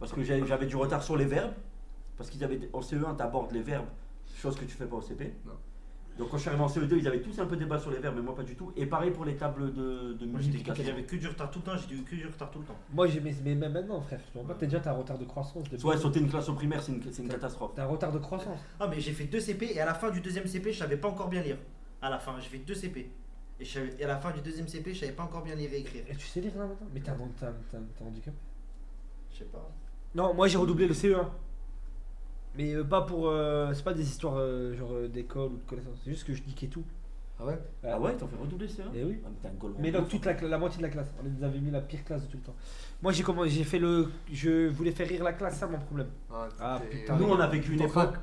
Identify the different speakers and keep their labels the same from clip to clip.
Speaker 1: Parce que j'avais du retard sur les verbes. Parce qu'ils avaient en CE1, t'abordes les verbes, chose que tu fais pas au CP.
Speaker 2: Non.
Speaker 1: Donc quand je suis arrivé en CE2, ils avaient tous un peu débat sur les verbes, mais moi pas du tout. Et pareil pour les tables de
Speaker 3: Moi j'étais
Speaker 1: multiplication.
Speaker 3: j'avais que du retard tout le temps, j'ai eu que du retard tout le temps.
Speaker 4: Moi, mais même maintenant, frère. Tu vois pas, t'es déjà, t'as un retard de croissance.
Speaker 1: Ouais, sauter une classe au primaire, c'est une catastrophe.
Speaker 4: T'as un retard de croissance.
Speaker 3: Ah mais j'ai fait 2 CP et à la fin du deuxième CP je savais pas encore bien lire. À la fin, j'ai fait 2 CP. Et à la fin du deuxième CP je savais pas encore bien lire et écrire.
Speaker 4: Et tu sais lire là maintenant? Mais t'as un handicap.
Speaker 3: Je sais pas.
Speaker 4: Non, moi j'ai redoublé le CE1. Mais pas pour. C'est pas des histoires genre d'école ou de connaissances. C'est juste que je niquais tout.
Speaker 2: Ah ouais?
Speaker 1: Ah ouais, t'en fais redoubler ça?
Speaker 4: Eh oui.
Speaker 1: Ah, mais t'es un golemon.
Speaker 4: Mais non, toute la moitié de la classe. On nous avait mis la pire classe de tout le temps. Moi j'ai fait le. Je voulais faire rire la classe, ça mon problème. Ah, putain.
Speaker 1: Nous, on a vécu une époque.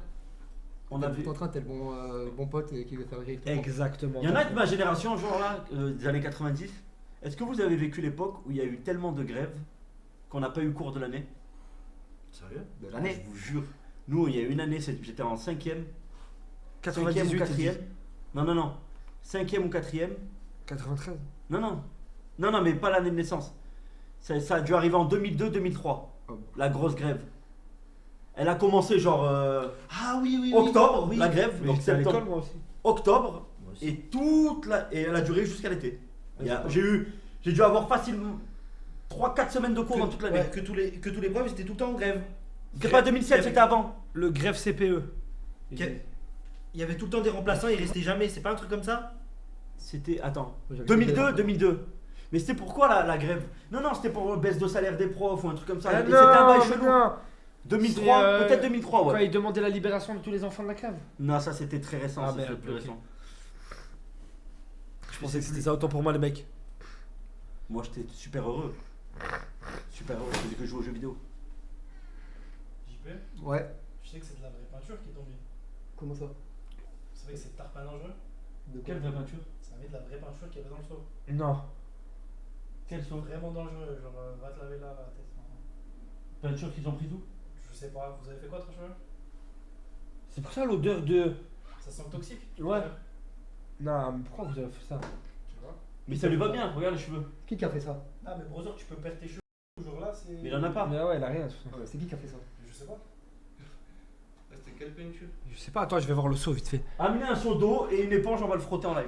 Speaker 2: On a vu. En train, t'es le bon pote qui veut faire rire tout le monde.
Speaker 4: Exactement.
Speaker 1: Il y en a de ma génération, genre là, des années 90. Est-ce que vous avez vécu l'époque où il y a eu tellement de grèves qu'on n'a pas eu cours de l'année?
Speaker 3: Sérieux?
Speaker 2: De
Speaker 1: Je
Speaker 2: l'année.
Speaker 1: vous jure. Nous, il y a une année, j'étais en 5ème.
Speaker 4: 98
Speaker 1: ou 4ème. Non. 5ème ou 4ème.
Speaker 4: 93.
Speaker 1: Non, mais pas l'année de naissance. Ça a dû arriver en 2002-2003.
Speaker 2: Oh.
Speaker 1: La grosse grève. Elle a commencé genre
Speaker 3: Ah oui.
Speaker 1: octobre,
Speaker 3: oui.
Speaker 1: la grève.
Speaker 4: Mais
Speaker 1: Donc
Speaker 4: j'étais à l'école
Speaker 1: septembre,
Speaker 4: moi aussi.
Speaker 1: octobre.
Speaker 3: Moi aussi.
Speaker 1: Et elle a duré jusqu'à l'été. J'ai dû avoir facilement 3-4 semaines de cours dans toute l'année.
Speaker 3: Ouais, que tous les profs ils étaient tout le temps en grève.
Speaker 1: C'est pas 2007, c'était avant.
Speaker 4: Le grève CPE.
Speaker 3: Il y avait tout le temps des remplaçants, ils restaient jamais, c'est pas un truc comme ça?
Speaker 1: C'était. Attends.
Speaker 2: Moi, j'avais
Speaker 1: 2002. Mais c'était pourquoi la grève? Non, c'était pour baisse de salaire des profs ou un truc comme ça.
Speaker 4: Ah
Speaker 1: Et c'était un bail
Speaker 4: non,
Speaker 1: chelou.
Speaker 4: non.
Speaker 1: 2003,
Speaker 4: C'est,
Speaker 1: peut-être 2003,
Speaker 4: Quand
Speaker 1: ouais.
Speaker 4: ils demandaient la libération de tous les enfants de la cave.
Speaker 1: Non, ça c'était très récent,
Speaker 4: Ah,
Speaker 1: c'est
Speaker 4: merde,
Speaker 1: le plus
Speaker 4: ok.
Speaker 1: récent.
Speaker 4: Je pensais que c'était ça autant pour moi les mecs.
Speaker 1: Moi j'étais super heureux. Super heureux, je faisais que jouer aux jeux vidéo.
Speaker 5: JP,
Speaker 2: Ouais.
Speaker 5: tu sais que c'est de la vraie peinture qui est tombée.
Speaker 2: Comment ça?
Speaker 5: Vous savez que c'est tarpin dangereux?
Speaker 2: De quoi?
Speaker 1: vraie peinture?
Speaker 5: Ça met de la vraie peinture qu'il y avait dans le seau.
Speaker 4: Non.
Speaker 1: Quelles sont
Speaker 5: Vraiment dangereux, genre va te laver là, la tête.
Speaker 1: peintures qu'ils ont pris d'où?
Speaker 5: Je sais pas, vous avez fait quoi trop cheveux?
Speaker 4: C'est pour ça l'odeur de.
Speaker 5: Ça sent toxique?
Speaker 4: Ouais. Non, mais pourquoi vous avez fait ça?
Speaker 5: Tu vois?
Speaker 1: Mais ça lui va bien, regarde les cheveux.
Speaker 2: Qui a fait ça?
Speaker 5: Ah mais brother, tu peux perdre tes cheveux toujours là, c'est...
Speaker 1: Mais il en a pas.
Speaker 4: Mais ouais, il a rien. tout ça.
Speaker 2: C'est qui a fait ça?
Speaker 5: Je sais pas.
Speaker 6: C'était quelle peinture?
Speaker 4: Je sais pas, attends, je vais voir le seau vite fait.
Speaker 1: Amenez un seau d'eau et une éponge, on va le frotter en live.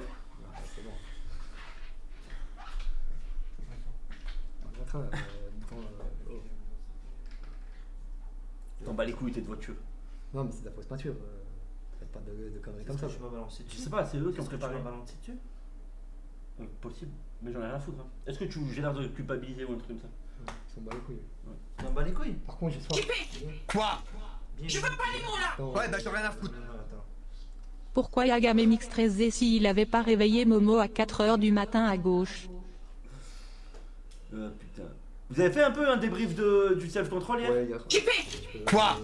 Speaker 2: C'est bon. On est en train.
Speaker 1: T'en bats les couilles, t'es de voiture.
Speaker 2: Non, mais c'est de la fausse peinture. Faites pas de conneries comme ça.
Speaker 3: Je m'as balancé
Speaker 1: Je
Speaker 3: dessus.
Speaker 1: sais pas, c'est eux qui ont
Speaker 3: Qu'est-ce que tu
Speaker 1: préparé.
Speaker 3: m'as balancé dessus?
Speaker 1: Possible, mais j'en ai rien à foutre. Hein. Est-ce que j'ai l'air de culpabiliser ou un truc comme ça?
Speaker 2: Ils sont bas les couilles.
Speaker 3: Tu m'en bats les couilles?
Speaker 2: Par contre, j'ai soif.
Speaker 6: Quoi?
Speaker 3: Je veux pas les mots là!
Speaker 2: Attends,
Speaker 6: Ouais, bah j'en ai rien à foutre.
Speaker 3: Non, attends.
Speaker 7: Pourquoi Yagame Mix13 s'il avait pas réveillé Momo à 4h du matin à gauche?
Speaker 1: Putain. Vous avez fait un peu un débrief du self-control hier?
Speaker 2: Ouais, hier.
Speaker 6: Quoi?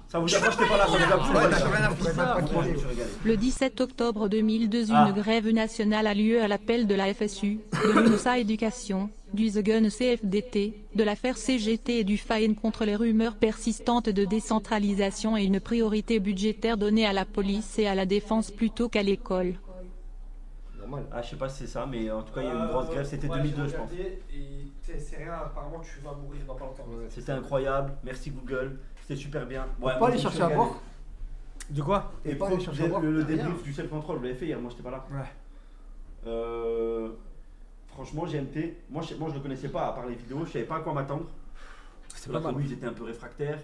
Speaker 1: Ça vous a pas, j'étais pas là, ça vous a plu?
Speaker 6: Ouais, bah j'en ai rien à foutre.
Speaker 1: Franchement, je me suis régalé.
Speaker 7: Le 17 octobre 2002, une
Speaker 1: Ah.
Speaker 7: grève nationale a lieu à l'appel de la FSU, de l'UNSA Éducation, du Zegun CFDT, de l'affaire CGT et du FAIN contre les rumeurs persistantes de décentralisation et une priorité budgétaire donnée à la police et à la défense plutôt qu'à l'école.
Speaker 2: Normal.
Speaker 1: Ah, je sais pas si c'est ça, mais en tout cas, il y a eu une grosse grève, c'était 2002, je pense.
Speaker 4: Et c'est rien, apparemment tu vas mourir dans pas longtemps.
Speaker 2: Ouais,
Speaker 1: C'était incroyable, merci Google, c'était super bien.
Speaker 2: Faut
Speaker 1: Ouais,
Speaker 2: pas
Speaker 1: moi,
Speaker 2: aller
Speaker 1: je me suis
Speaker 2: chercher à
Speaker 1: régalé.
Speaker 2: boire.
Speaker 4: De quoi?
Speaker 1: Et
Speaker 2: pas aller chercher à boire.
Speaker 1: le
Speaker 2: Rien.
Speaker 1: débrief du self-control, vous l'avez fait hier, moi j'étais pas là.
Speaker 4: Ouais.
Speaker 1: Franchement, GMT, moi je le connaissais pas, à part les vidéos, je savais pas à quoi m'attendre.
Speaker 4: C'est
Speaker 1: Parce
Speaker 4: pas
Speaker 1: que
Speaker 4: mal.
Speaker 1: lui, ils étaient un peu réfractaires,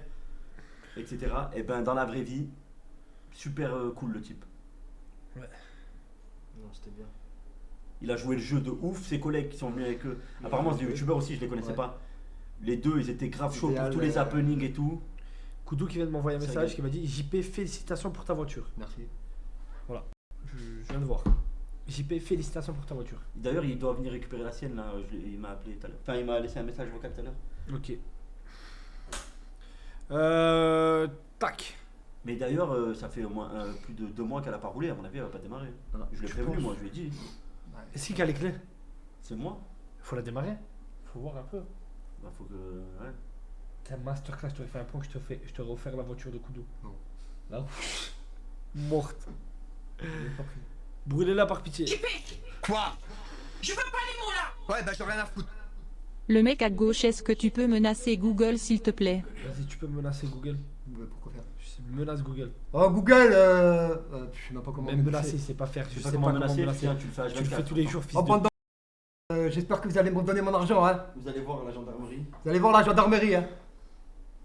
Speaker 1: etc. Et ben dans la vraie vie, super cool le type.
Speaker 3: Non, c'était bien.
Speaker 1: Il a joué le jeu de ouf, ses collègues qui sont venus avec eux. Apparemment, c'est des youtubeurs aussi, je les connaissais
Speaker 2: Ouais.
Speaker 1: pas. Les deux, ils étaient grave chauds pour
Speaker 2: Idéal,
Speaker 1: tous les happenings et tout.
Speaker 4: Koudou qui vient de m'envoyer un
Speaker 1: Ça
Speaker 4: message
Speaker 1: rigole.
Speaker 4: qui m'a dit JP, félicitations pour ta voiture.
Speaker 2: Merci.
Speaker 4: Je viens de voir. JP, félicitations pour ta voiture.
Speaker 1: D'ailleurs, il doit venir récupérer la sienne là. Il m'a appelé tout à l'heure. Enfin, il m'a laissé un message vocal tout à l'heure.
Speaker 4: Ok. Tac.
Speaker 1: Mais d'ailleurs, ça fait au moins plus de 2 mois qu'elle a pas roulé. À mon avis, elle va pas démarrer.
Speaker 2: Ah,
Speaker 1: Je l'ai
Speaker 2: je
Speaker 1: prévenu,
Speaker 2: pense.
Speaker 1: moi, je lui ai dit.
Speaker 4: Est-ce qu'il y a les clés?
Speaker 1: C'est moi.
Speaker 4: Faut la démarrer. Faut voir un peu.
Speaker 1: Bah, faut que. Ouais.
Speaker 4: T'es un masterclass, je t'aurais fait un point que je t'aurais offert la voiture de Koudou.
Speaker 2: Non.
Speaker 4: Là. Morte.
Speaker 2: J'ai pas pris.
Speaker 4: Brûlez-la par pitié.
Speaker 6: Quoi? Je veux pas les mots là. Ouais, bah j'en ai rien à foutre.
Speaker 7: Le mec à gauche, est-ce que tu peux menacer Google s'il te plaît?
Speaker 4: Vas-y, tu peux menacer Google.
Speaker 2: Pourquoi faire?
Speaker 4: Menace Google.
Speaker 2: Oh Google, je sais même pas comment.
Speaker 4: Même menacer, c'est pas faire. Je
Speaker 1: Je
Speaker 4: sais
Speaker 1: sais
Speaker 4: pas
Speaker 1: comment
Speaker 4: comment
Speaker 1: menacer,
Speaker 4: menacer.
Speaker 1: tiens, tu le fais à
Speaker 4: Tu le fais
Speaker 1: 24.
Speaker 4: tous les jours, fils
Speaker 2: Oh,
Speaker 4: de...
Speaker 2: pendant. J'espère que vous allez me donner mon argent, hein.
Speaker 1: Vous allez voir la gendarmerie.
Speaker 2: Vous allez voir la gendarmerie, hein.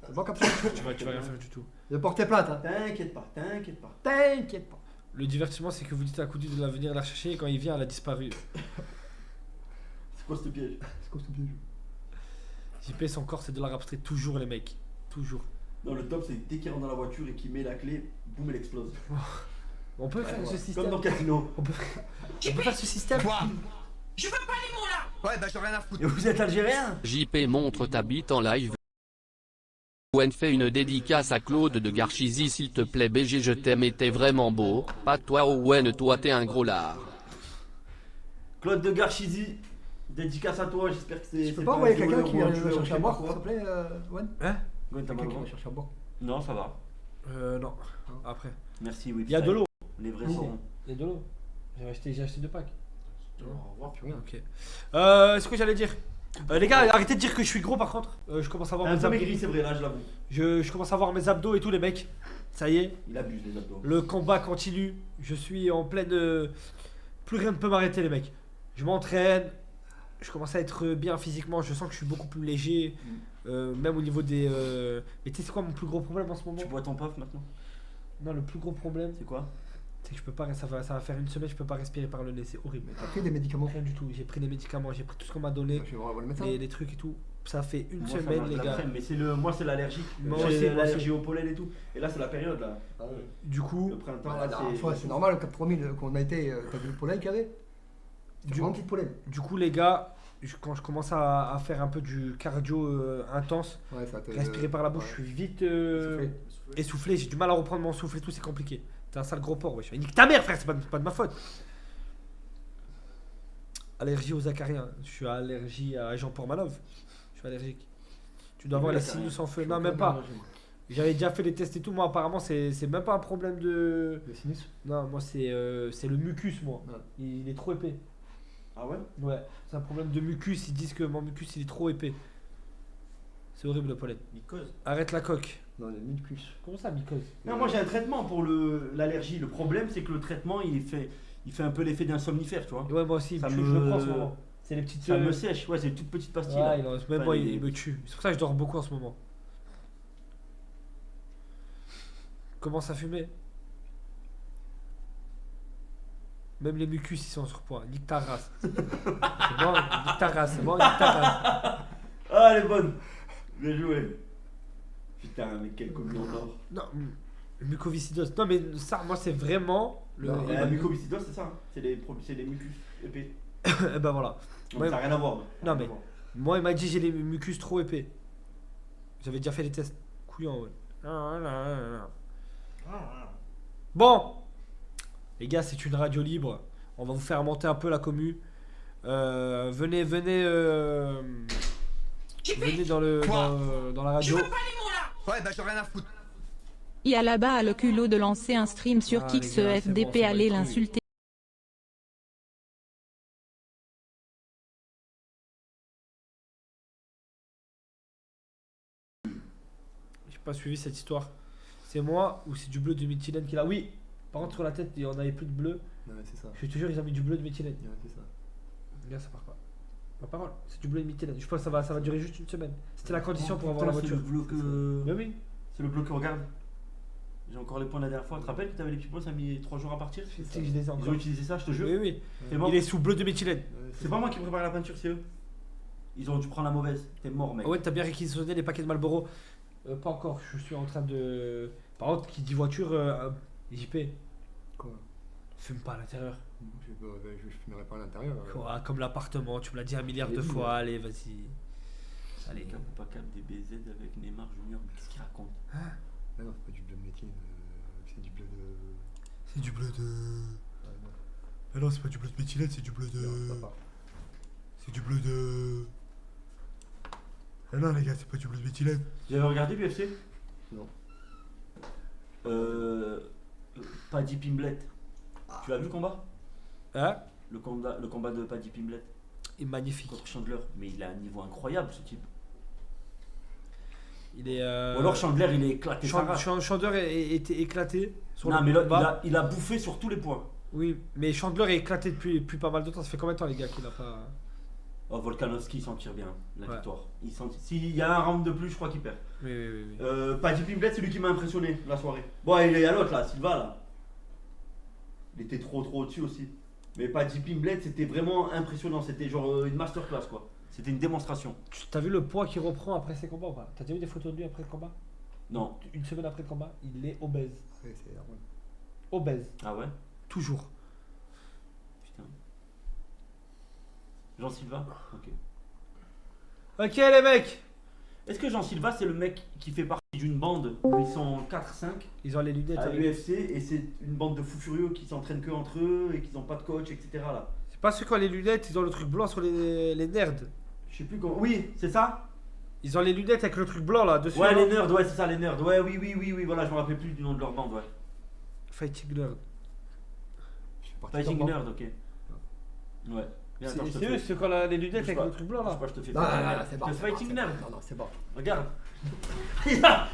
Speaker 2: C'est bon comme ça.
Speaker 4: Tu vas rien faire du tout.
Speaker 2: Je vais porter plainte, hein.
Speaker 1: T'inquiète pas, t'inquiète pas.
Speaker 2: T'inquiète pas.
Speaker 4: Le divertissement, c'est que vous dites à Koudi de la venir la chercher et quand il vient, elle a disparu.
Speaker 1: C'est quoi ce piège?
Speaker 2: C'est quoi ce piège?
Speaker 4: JP, son corps, c'est de la rap street. Toujours, les mecs. Toujours.
Speaker 1: Non, le top, c'est dès qu'il rentre dans la voiture et qu'il met la clé, boum, elle explose.
Speaker 4: On peut faire ce système.
Speaker 1: Comme dans Casino.
Speaker 4: On peut faire ce système.
Speaker 6: Quoi? Ouais, bah j'ai rien à foutre.
Speaker 1: Et vous êtes algérien?
Speaker 8: JP montre ta bite en live. Owen fait une dédicace à Claude de Garchizy s'il te plaît BG je t'aime et t'es vraiment beau, pas toi Owen toi t'es un gros lard.
Speaker 1: Claude de Garchizy, dédicace à toi, j'espère que c'est.
Speaker 2: Tu peux
Speaker 1: c'est
Speaker 2: pas envoyer
Speaker 1: un
Speaker 2: quelqu'un
Speaker 1: joueur
Speaker 2: qui
Speaker 1: ou un
Speaker 2: va
Speaker 1: tueur ou
Speaker 2: chercher
Speaker 1: je
Speaker 2: à
Speaker 1: sais
Speaker 2: boire,
Speaker 1: pas
Speaker 2: s'il te
Speaker 1: quoi.
Speaker 2: plaît, Wen?
Speaker 4: Hein?
Speaker 1: Gwen, t'as pas
Speaker 2: Quelqu'un
Speaker 1: le
Speaker 2: qui
Speaker 1: droit?
Speaker 2: va chercher à boire.
Speaker 1: Non, ça va.
Speaker 4: Non. Après.
Speaker 1: Merci, oui.
Speaker 4: Il y a de l'eau.
Speaker 1: Les vrais
Speaker 4: Oui.
Speaker 1: sauront.
Speaker 4: Il y a de l'eau. J'ai acheté 2 packs.
Speaker 2: Au revoir, puis rien.
Speaker 4: Ok. Ce que j'allais dire. Les gars, arrêtez de dire que je suis gros par contre. Je commence à voir
Speaker 1: Un
Speaker 4: mes
Speaker 1: peu
Speaker 4: abdos.
Speaker 1: maigri, c'est vrai, là, je l'avoue.
Speaker 4: Je commence à voir mes abdos et tout, les mecs. Ça y est.
Speaker 1: Il abuse les abdos.
Speaker 4: Le combat continue. Je suis en pleine. Plus rien ne peut m'arrêter, les mecs. Je m'entraîne. Je commence à être bien physiquement. Je sens que je suis beaucoup plus léger. Même au niveau des. Mais tu sais, c'est quoi mon plus gros problème en ce moment?
Speaker 1: Tu bois ton puff maintenant?
Speaker 4: Non, le plus gros problème,
Speaker 1: C'est quoi?
Speaker 4: c'est que je peux pas. Ça va faire une semaine, je peux pas respirer par le nez. C'est horrible.
Speaker 2: Mais t'as pris des médicaments?
Speaker 4: Rien du tout. J'ai pris des médicaments, j'ai pris tout ce qu'on m'a donné.
Speaker 2: Je vais voir le médecin.
Speaker 4: Les trucs et tout. Ça fait une
Speaker 1: Moi, ça
Speaker 4: semaine,
Speaker 1: m'a
Speaker 4: les
Speaker 1: de la
Speaker 4: gars.
Speaker 1: crème, mais c'est moi, c'est l'allergie.
Speaker 4: Moi
Speaker 1: Moi,
Speaker 4: aussi,
Speaker 1: c'est
Speaker 4: moi
Speaker 1: l'allergie au pollen et tout. Et là, c'est la période là.
Speaker 2: Ah ouais.
Speaker 4: Du coup,
Speaker 1: Le printemps,
Speaker 2: La
Speaker 1: là,
Speaker 2: dernière fois, c'est normal, au 4000 qu'on a été, t'as vu le pollen qu'il y avait?
Speaker 4: Du-
Speaker 2: Du grand petit pollen.
Speaker 4: du coup, les gars, quand je commence à faire un peu du cardio intense,
Speaker 2: Ouais, ça te.
Speaker 4: respirer par la bouche, je suis vite essoufflé. J'ai du mal à reprendre mon souffle et tout, c'est compliqué. T'es un sale gros porc, wesh. Nique ta mère, frère, c'est pas de ma faute. Allergie aux acariens. Je suis allergique à Jean Pormanov. Je suis allergique. Tu dois avoir les sinus en feu. Non, même pas. J'avais déjà fait les tests et tout. Moi, apparemment, c'est même pas un problème de.
Speaker 2: Le sinus?
Speaker 4: Non, moi, c'est le mucus, moi.
Speaker 2: Ouais.
Speaker 4: Il est trop épais.
Speaker 1: Ah ouais?
Speaker 4: Ouais, c'est un problème de mucus. Ils disent que mon mucus, il est trop épais. C'est horrible, le pollen.
Speaker 3: Mycose.
Speaker 4: Arrête la coque.
Speaker 2: Non, le mucus.
Speaker 4: Comment ça, mycose?
Speaker 1: Non, moi j'ai un traitement pour l'allergie. Le problème, c'est que le traitement, il fait un peu l'effet d'un somnifère, tu vois.
Speaker 4: Ouais, moi aussi, il me
Speaker 1: Ça
Speaker 4: tue,
Speaker 1: me-
Speaker 4: je le prends en ce moment. C'est les petites.
Speaker 1: Ça me sèche, ouais, c'est une toute petite pastille. là.
Speaker 4: Ouais, même
Speaker 1: Enfin,
Speaker 4: moi, il me tue. C'est pour ça que je dors beaucoup en ce moment. Commence à fumer. Même les mucus, ils sont en surpoids. Nique ta race. C'est bon, nique ta race. C'est bon, nique ta race.
Speaker 1: Ah, elle est bonne. Bien joué. Putain, mais quel commis en or.
Speaker 4: Non, mucoviscidose. Non, mais ça, moi, c'est vraiment.
Speaker 1: Non, la mucoviscidose, c'est ça. Hein. C'est les mucus épais.
Speaker 4: Eh ben voilà.
Speaker 1: Donc
Speaker 4: Ouais.
Speaker 1: ça n'a rien à voir.
Speaker 4: Non, mais- Moi, il m'a dit j'ai les mucus trop épais. J'avais déjà fait les tests. Couillon, ouais. Bon, les gars, c'est une radio libre. On va vous faire monter un peu la commu. Venez dans la radio.
Speaker 6: Ouais, bah j'ai rien à foutre.
Speaker 7: Il y a là-bas a le culot de lancer un stream sur
Speaker 4: Ah,
Speaker 7: Kix
Speaker 4: les gars, c'est bon,
Speaker 7: FDP,
Speaker 4: ça va
Speaker 7: allez
Speaker 4: être cool.
Speaker 7: l'insulter.
Speaker 4: J'ai pas suivi cette histoire. C'est moi ou c'est du bleu de méthylène qui l'a. Oui. Par contre, sur la tête, il y en avait plus de bleu.
Speaker 2: Ouais, c'est ça.
Speaker 4: Je te jure, ils ont mis du bleu de méthylène.
Speaker 2: Ouais, c'est ça.
Speaker 4: Les gars, ça part pas. Ma parole, c'est du bleu de méthylène. Je pense que ça va durer juste une semaine. C'était la condition pour avoir la voiture.
Speaker 1: C'est le bleu que.
Speaker 4: Mais oui.
Speaker 1: C'est le bleu que regarde. J'ai encore les points de la dernière fois. Tu te rappelles que t'avais les petits points, ça a mis 3 jours à partir?
Speaker 4: Tu sais que je les ai
Speaker 1: Ils
Speaker 4: encore.
Speaker 1: ont utilisé ça, je te jure.
Speaker 4: Oui, oui.
Speaker 1: C'est bon.
Speaker 4: Il est sous bleu de méthylène.
Speaker 2: Ouais,
Speaker 1: C'est pas moi qui prépare la peinture, c'est eux. Ils ont dû prendre la mauvaise. T'es mort, mec.
Speaker 4: Ouais, t'as bien réquisitionné les paquets de Marlboro. Pas encore, je suis en train de. Par contre, qui dit voiture, JP,
Speaker 2: Quoi?
Speaker 4: fume pas à l'intérieur.
Speaker 2: Je fumerai pas à l'intérieur.
Speaker 4: Quoi, comme l'appartement, tu me l'as dit un milliard de
Speaker 1: Oui,
Speaker 4: fois, allez, vas-y. Allez.
Speaker 1: Cap ou pas cap des BZ avec Neymar Junior, mais qu'est-ce qu'il raconte?
Speaker 2: Ah non, c'est pas du bleu de métier, c'est du bleu de.
Speaker 4: C'est du bleu de.
Speaker 2: Ouais, non.
Speaker 4: Mais non, c'est pas du bleu de méthylène, c'est du bleu de.
Speaker 2: Non, ça part.
Speaker 4: C'est du bleu de. Ah non, les gars, c'est pas du bleu de méthylène.
Speaker 1: Vous avez regardé l'UFC?
Speaker 2: Non.
Speaker 1: Paddy Pimblett. Tu l'as vu le combat?
Speaker 4: Hein?
Speaker 1: Le combat de Paddy Pimblett.
Speaker 4: Il est magnifique.
Speaker 1: contre Chandler. Mais il a un niveau incroyable ce type.
Speaker 4: Il est.
Speaker 1: Ou alors Chandler il est éclaté. sa race.
Speaker 4: Chandler était éclaté sur
Speaker 1: Non
Speaker 4: le
Speaker 1: mais là,
Speaker 4: combat.
Speaker 1: il a bouffé sur tous les points.
Speaker 4: Oui, mais Chandler est éclaté depuis pas mal de temps. Ça fait combien de temps, les gars, qu'il a pas.
Speaker 1: Oh, Volkanovski il s'en tire bien, la
Speaker 4: Ouais.
Speaker 1: victoire. S'il y a un round de plus, je crois qu'il perd.
Speaker 4: Oui.
Speaker 1: Paddy Pimblett, c'est lui qui m'a impressionné la soirée. Bon, il est à l'autre là, Silva là. Il était trop au-dessus aussi. Mais Paddy Pimblett, c'était vraiment impressionnant. C'était genre une masterclass quoi. C'était une démonstration.
Speaker 4: T'as vu le poids qu'il reprend après ses combats ou pas? T'as déjà vu des photos de lui après le combat?
Speaker 1: Non.
Speaker 4: Une semaine après le combat, il est obèse.
Speaker 2: Ouais, c'est normal.
Speaker 4: Obèse.
Speaker 1: Ah ouais?
Speaker 4: Toujours.
Speaker 1: Putain. Jean Silva? Ok.
Speaker 4: Ok, les mecs.
Speaker 1: Est-ce que Jean Silva, c'est le mec qui fait partie d'une bande où ils sont 4-5
Speaker 4: Ils ont les lunettes.
Speaker 1: à
Speaker 4: avec-
Speaker 1: l'UFC et c'est une bande de fous furieux qui s'entraînent que entre eux et qui n'ont pas de coach, etc. là?
Speaker 4: C'est pas ceux qui ont les lunettes, ils ont le truc blanc sur les nerds.
Speaker 1: Je sais plus comment. Oui, c'est ça?
Speaker 4: Ils ont les lunettes avec le truc blanc là dessus.
Speaker 1: Ouais,
Speaker 4: là.
Speaker 1: les nerds, ouais, c'est ça, les nerds. Ouais, oui, voilà, je me rappelle plus du nom de leur bande, ouais.
Speaker 4: Fighting nerd.
Speaker 2: Je suis parti
Speaker 1: Fighting
Speaker 2: dans-
Speaker 1: Nerd, ok. Ouais. Viens, attends, je te
Speaker 4: C'est eux,
Speaker 1: fais.
Speaker 4: ceux qui ont les lunettes
Speaker 1: Bouge
Speaker 4: avec
Speaker 1: pas.
Speaker 4: le truc blanc
Speaker 1: Je sais
Speaker 4: là.
Speaker 1: pas, je te fais
Speaker 2: Non, non,
Speaker 1: Fighting
Speaker 2: non,
Speaker 1: Nerd.
Speaker 2: c'est bon.
Speaker 1: Le
Speaker 2: c'est bon,
Speaker 1: Fighting
Speaker 2: c'est
Speaker 1: Nerd.
Speaker 2: bon. Non, c'est bon.
Speaker 1: Regarde.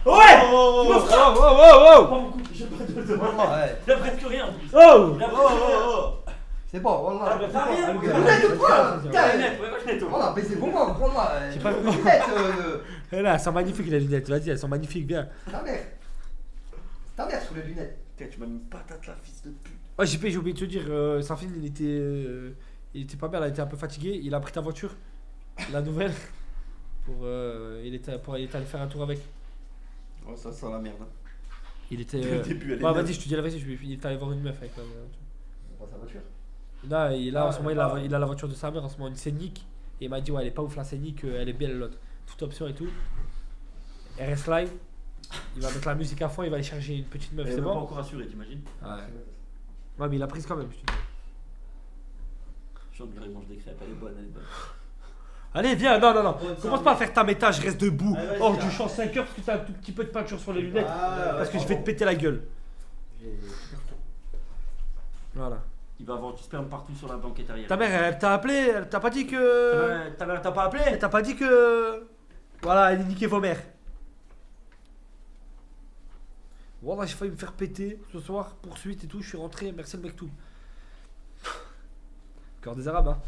Speaker 4: Oh,
Speaker 1: Ouais!
Speaker 4: oh,
Speaker 1: Mon frère!
Speaker 4: oh, oh,
Speaker 1: Pas beaucoup, j'ai pas de
Speaker 2: Ouais.
Speaker 1: Il a presque rien en plus.
Speaker 4: oh,
Speaker 1: Il a presque rien.
Speaker 2: C'est bon,
Speaker 1: Ah,
Speaker 2: voilà.
Speaker 1: bah, t'as rien.
Speaker 2: Vous
Speaker 1: Ouais,
Speaker 2: êtes quoi?
Speaker 1: Ouais, net, ouais, net, ouais.
Speaker 2: Voilà, mais c'est bon, prends-moi.
Speaker 4: J'ai pas vu.
Speaker 2: Lunettes,
Speaker 4: Eh là, elles sont magnifiques les lunettes, vas-y, elles sont magnifiques, bien.
Speaker 2: ta mère. Ta mère sur les lunettes.
Speaker 1: Putain, tu m'as mis une patate là, fils de pute.
Speaker 4: Oh, j'ai oublié de te dire, Safin, il était pas bien, il était un peu fatigué. Il a pris ta voiture, la nouvelle, il était allé faire un tour avec.
Speaker 1: Oh, ça sent la merde. Hein.
Speaker 4: Il était.
Speaker 1: Dès le début, elle est
Speaker 4: Bah,
Speaker 1: neuve.
Speaker 4: vas-y, je te dis la vérité, il est allé voir une meuf avec la voiture.
Speaker 2: On voit sa voiture.
Speaker 4: Là, en ce moment, il a la voiture de sa mère, en ce moment, une Scénic. Et il m'a dit, ouais, elle est pas ouf la Scénic, elle est bien l'autre. Toute option et tout. RS Live, il va mettre la musique à fond, il va aller chercher une petite meuf,
Speaker 1: Elle est
Speaker 4: c'est
Speaker 1: même pas
Speaker 4: bon?
Speaker 1: encore assurée, t'imagines?
Speaker 4: Ouais. Ouais, mais il a prise quand même, je te dis.
Speaker 1: Chandler, il mange des crêpes, elle est bonne, elle est bonne.
Speaker 4: Allez, viens, non.
Speaker 1: Ouais,
Speaker 4: Commence
Speaker 1: ça,
Speaker 4: pas à faire ta méta, je reste debout.
Speaker 1: Ah, vas-y,
Speaker 4: Hors
Speaker 1: là.
Speaker 4: du champ 5 heures parce que t'as un tout petit peu de peinture sur les lunettes.
Speaker 1: Ah,
Speaker 4: parce
Speaker 1: ouais,
Speaker 4: que je vais te péter la gueule.
Speaker 2: J'ai super chaud.
Speaker 4: Voilà.
Speaker 1: Il va avoir du sperme partout sur la banquette arrière.
Speaker 4: Ta mère, elle t'a appelé, elle t'a pas dit que.
Speaker 1: Ta mère t'a pas appelé?
Speaker 4: Elle t'a pas dit que. Voilà, elle a niqué vos mères. Voilà, j'ai failli me faire péter ce soir, poursuite et tout, je suis rentré, merci le mec tout. Cœur des Arabes, hein.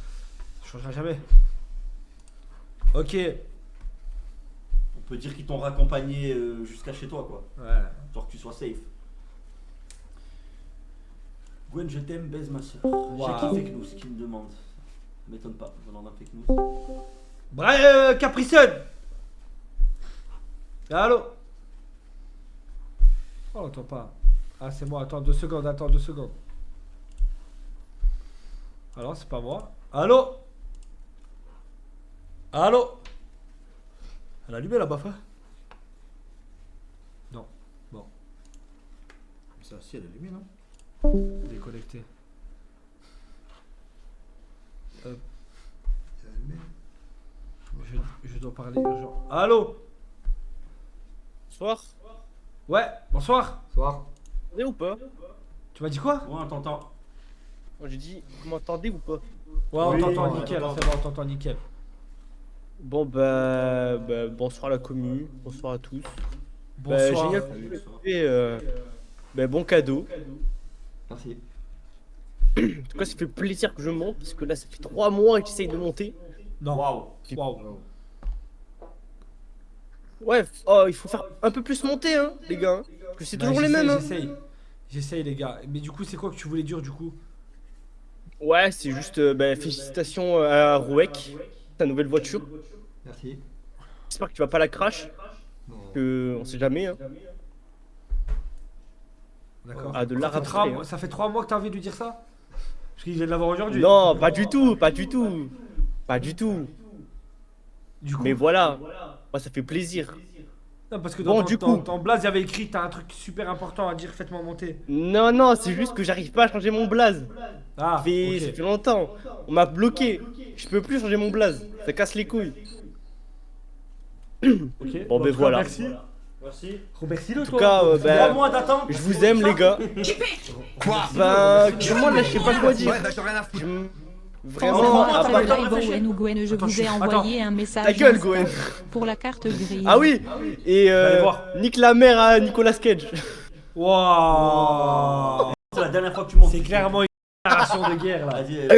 Speaker 4: Ça changera jamais. Ok.
Speaker 1: On peut dire qu'ils t'ont raccompagné jusqu'à chez toi, quoi.
Speaker 4: Ouais.
Speaker 1: Genre que tu sois safe. Gwen, je t'aime, baise ma soeur.
Speaker 4: Wow.
Speaker 1: J'ai qui fake news qui me demande. Ça m'étonne pas, venant d'un fake news.
Speaker 4: Bref, Capricène. Allô. Oh, attends pas. Ah, c'est moi, attends 2 secondes, Alors, c'est pas moi. Allô. Elle a allumé la baffe, hein? Non. Bon,
Speaker 1: Ça, si, elle est allumée, non?
Speaker 4: déconnecté. Je dois parler urgent. Allô.
Speaker 9: Bonsoir.
Speaker 4: Ouais, bonsoir.
Speaker 2: Soir.
Speaker 9: Vous m'entendez ou pas?
Speaker 4: Tu m'as dit quoi?
Speaker 1: Ouais, on t'entend.
Speaker 9: Moi j'ai dit, vous m'entendez ou pas?
Speaker 4: Ouais, on
Speaker 1: Oui,
Speaker 4: t'entend
Speaker 1: ouais,
Speaker 4: nickel,
Speaker 1: on
Speaker 4: c'est bon, on t'entend nickel.
Speaker 9: Bon bah, bonsoir à la commu, bonsoir à tous.
Speaker 4: Bonsoir.
Speaker 9: Génial. Et bon cadeau.
Speaker 2: Merci.
Speaker 9: En tout cas ça fait plaisir que je monte parce que là ça fait 3 mois que j'essaye de monter.
Speaker 4: Non.
Speaker 1: Waouh.
Speaker 4: Waouh.
Speaker 9: Ouais, oh, il faut faire un peu plus monter hein les gars. Hein. Parce que c'est
Speaker 4: Bah,
Speaker 9: toujours les mêmes hein.
Speaker 4: J'essaye les gars. Mais du coup, c'est quoi que tu voulais dire du coup?
Speaker 9: Ouais, c'est juste félicitations à Rouek, ta nouvelle voiture.
Speaker 2: Merci.
Speaker 9: J'espère que tu vas pas la crash,
Speaker 2: Non.
Speaker 9: que on sait jamais hein.
Speaker 4: D'accord.
Speaker 9: Ah, de l'art
Speaker 4: Ça fait
Speaker 9: abstrait,
Speaker 4: 3
Speaker 9: hein.
Speaker 4: ça fait 3 mois que t'as envie de lui dire ça? Parce qu'il vient de l'avoir aujourd'hui.
Speaker 9: Non, pas du tout, pas du tout. Pas du tout.
Speaker 4: Du coup.
Speaker 9: Mais voilà, moi ça fait plaisir.
Speaker 4: Non, parce que
Speaker 9: Bon,
Speaker 4: dans
Speaker 9: du
Speaker 4: ton
Speaker 9: coup.
Speaker 4: blaze, il y avait écrit t'as un truc super important à dire, faites-moi monter.
Speaker 9: Non, c'est juste que j'arrive pas à changer mon blaze.
Speaker 4: Ah,
Speaker 9: Ça fait
Speaker 4: ok.
Speaker 9: longtemps. On m'a bloqué. Je peux plus changer mon blaze. Ça casse les couilles.
Speaker 4: Ok.
Speaker 9: Bon,
Speaker 4: En
Speaker 9: ben
Speaker 4: tout cas,
Speaker 9: voilà.
Speaker 4: Merci.
Speaker 5: Merci.
Speaker 4: Remercie-le,
Speaker 9: En tout
Speaker 4: toi.
Speaker 9: cas,
Speaker 1: 3 mois d'attente.
Speaker 9: je vous aime les gars.
Speaker 6: Quoi?
Speaker 9: Ben, moi là je sais pas quoi dire.
Speaker 6: Ouais, bah j'en ai rien à foutre.
Speaker 9: Vraiment.
Speaker 7: Temps
Speaker 1: t'as
Speaker 7: après
Speaker 1: pas
Speaker 7: le
Speaker 1: le temps de
Speaker 7: live
Speaker 1: réfléchir.
Speaker 7: Owen ou Gwen, je
Speaker 4: Attends,
Speaker 7: vous ai
Speaker 4: attends.
Speaker 7: envoyé un message
Speaker 9: Ta gueule,
Speaker 7: Insta
Speaker 9: Gwen.
Speaker 7: pour la carte grise.
Speaker 9: Ah oui. Et
Speaker 4: Allez voir.
Speaker 9: nique la mère à Nicolas Cage.
Speaker 4: Waouh.
Speaker 1: C'est la dernière fois que tu montes.
Speaker 4: C'est clairement une déclaration de guerre là.
Speaker 1: Vas-y,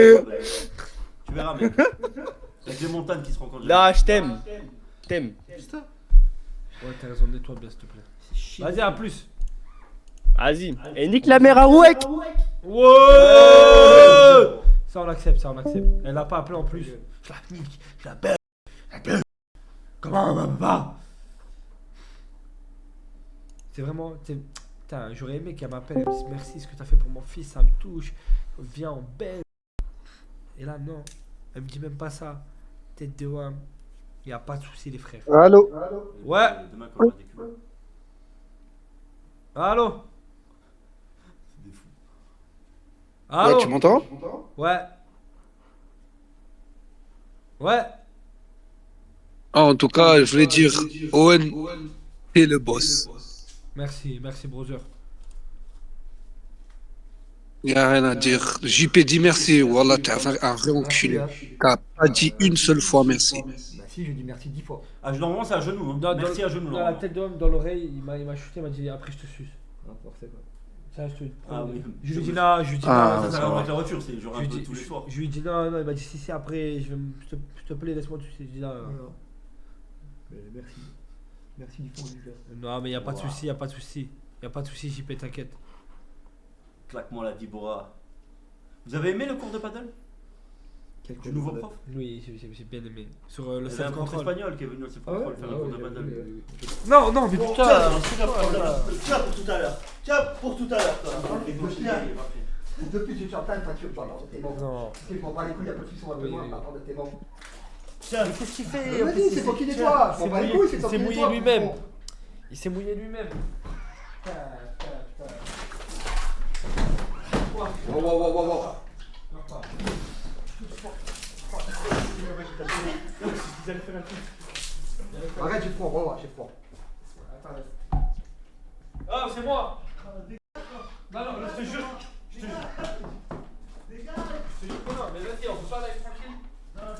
Speaker 1: tu verras, mec. Avec les montagnes qui se rencontrent.
Speaker 9: Là, je t'aime. Je t'aime.
Speaker 4: Ouais, t'as raison, nettoie bien s'il te plaît. Vas-y, à plus.
Speaker 9: Vas-y. Et nique la mère à Rouek.
Speaker 4: Ouais. Ça on accepte, ça on accepte. Elle l'a pas appelé en plus. Je la nique, je la baise. Comment papa? C'est vraiment. Putain, j'aurais aimé qu'elle m'appelle et me dise merci ce que t'as fait pour mon fils, ça me touche. Viens en belle. Et là non, elle me dit même pas ça. Tête de homme. Y a pas de souci les frères.
Speaker 10: Allô?
Speaker 4: Ouais.
Speaker 1: Demain, quand on aura des culs.
Speaker 4: Allô?
Speaker 1: C'est des fous.
Speaker 4: Allô?
Speaker 10: Ouais, tu m'entends?
Speaker 4: Ouais. Ouais.
Speaker 10: Ah, en tout cas, je voulais dire, Owen, t'es le boss.
Speaker 4: Merci, merci brother.
Speaker 10: Y a rien à dire. JP dit merci. Wallah, t'es un vrai enculé. T'as pas dit une seule fois merci.
Speaker 2: Bah si, je dis merci 10 fois.
Speaker 1: Ah, normalement, c'est à genoux. Hein.
Speaker 4: Dans-
Speaker 1: Merci
Speaker 4: dans-
Speaker 1: à genoux.
Speaker 4: Dans la
Speaker 1: normalement.
Speaker 4: tête d'homme, dans l'oreille, il m'a chuté, il m'a dit après je te suce.
Speaker 2: Non, forcément.
Speaker 4: Ça, je te
Speaker 1: Ah oui.
Speaker 4: Je lui dis non, je lui dis
Speaker 10: Ah,
Speaker 4: non.
Speaker 1: Ça, ça
Speaker 10: ça
Speaker 1: va
Speaker 10: va.
Speaker 1: avec la voiture, c'est genre
Speaker 4: Je
Speaker 1: un
Speaker 4: lui
Speaker 1: peu
Speaker 4: dis,
Speaker 1: tous les soirs.
Speaker 4: je lui dis non, non, il m'a dit si après, s'il te plaît, laisse-moi te sucer. Je dis non, non.
Speaker 2: Non. Mais merci. Merci du fond du cœur.
Speaker 4: Non, mais y a pas de
Speaker 1: Wow.
Speaker 4: souci, y a pas de souci. Y a pas de souci, JP, t'inquiète.
Speaker 1: Claque-moi la Dibora. Vous avez aimé le cours de paddle
Speaker 2: Quel
Speaker 1: du nouveau prof?
Speaker 4: Oui, j'ai bien aimé. Sur le
Speaker 1: Il y avait un prof
Speaker 4: self-control.
Speaker 1: espagnol qui est venu au
Speaker 2: Ah
Speaker 1: self-control
Speaker 2: ouais?
Speaker 1: faire
Speaker 2: Ah
Speaker 1: un cours de
Speaker 2: ouais,
Speaker 1: paddle.
Speaker 4: Non, non, mais putain.
Speaker 1: Tiens pour tout à l'heure. Tiens pour tout à l'heure.
Speaker 2: Depuis que tu entends, toi tu parles. T'es bon.
Speaker 4: Non.
Speaker 2: Parce que je m'en bats les couilles, y'a pas de soucis, on va te voir, par contre, t'es bon.
Speaker 1: Tiens,
Speaker 4: Qu'est-ce qu'il fait?
Speaker 2: Vas-y, c'est toi qui nettoie. Je m'en bats les couilles, c'est toi qui
Speaker 4: s'est mouillé
Speaker 2: nettoie.
Speaker 4: lui-même. Il s'est mouillé lui-même.
Speaker 2: Wow. Arrête, j'ai froid, revoir, j'ai froid.
Speaker 4: Ah, c'est moi. Non, non, je te jure. Je te jure. Je te jure que non, mais vas-y, on peut pas aller tranquille.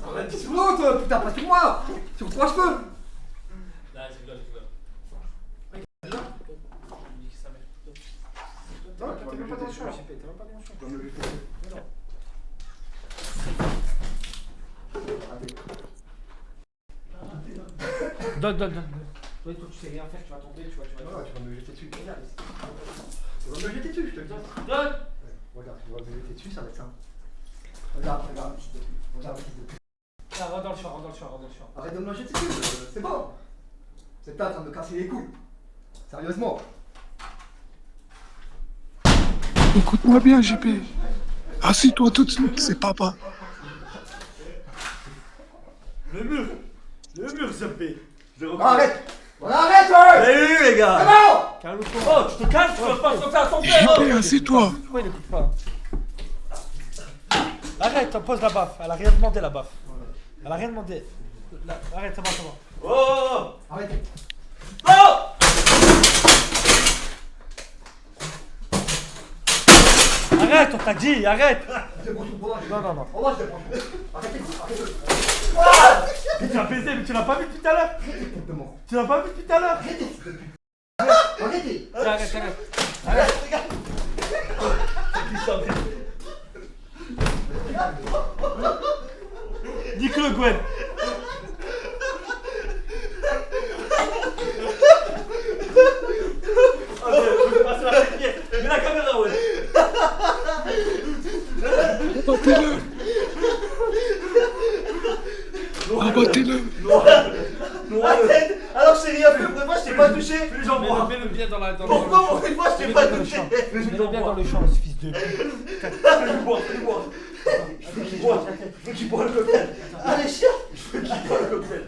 Speaker 2: Arrête, t'es sur l'autre, putain, pas sur moi. Sur 3 cheveux.
Speaker 4: Là, c'est là.
Speaker 2: Non, t'es même pas dans le champ. T'es même pas dans le champ.
Speaker 4: Donne. Ouais, toi, tu sais rien faire, tu vas tomber, tu vas.
Speaker 2: Tu vas me jeter dessus. Regarde ici. Tu vas me jeter dessus, je te le dis.
Speaker 4: Donne.
Speaker 2: Regarde, tu vas me jeter dessus, ça va être simple. Regarde, fils de pute. Regarde, fils de pute.
Speaker 4: Ah, rentre dans le champ.
Speaker 2: Arrête de me jeter dessus, c'est bon. C'est pas en train de me casser les couilles. Sérieusement.
Speaker 10: Écoute-moi bien, JP. Assis-toi tout de suite, c'est papa.
Speaker 1: le mur, ZP.
Speaker 2: Arrête. Arrête, ouais.
Speaker 1: Salut les gars.
Speaker 2: Non.
Speaker 4: Calme-toi.
Speaker 1: Oh, tu te calmes, tu vas pas sauter à ton père.
Speaker 10: JP, assis-toi.
Speaker 4: Pourquoi il n'écoute pas? Arrête, pose la baffe. Elle a rien demandé, la baffe. Elle a rien demandé. Arrête, ça va.
Speaker 1: Oh.
Speaker 2: Arrêtez.
Speaker 1: Oh.
Speaker 4: Arrête, on t'a dit, arrête.
Speaker 2: Je te branche au bras.
Speaker 4: Non.
Speaker 2: Au revoir, je te branche. Arrêtez.
Speaker 4: Mais tu l'as baisé, mais tu l'as pas vu depuis tout à l'heure.
Speaker 2: Exactement.
Speaker 4: Tu l'as pas vu depuis tout à l'heure.
Speaker 2: Arrêtez.
Speaker 4: Arrête. Nique-le, Gwen.
Speaker 1: Ok, je vais passer la technique. Mets la caméra, ouais.
Speaker 10: Abattez-le. Abattez-le.
Speaker 1: Arrête. Alors je t'ai rien fait, pour une fois je t'ai pas touché. Plus en moi.
Speaker 4: Mets-le bien dans la.
Speaker 1: Pourquoi pour une fois je t'ai pas touché?
Speaker 4: Mets-le bien dans le champ, ce fils de pute.
Speaker 1: Fais-lui boire. Je veux qu'il boive le cocktail. Allez, chien. Je veux qu'il boive le cocktail.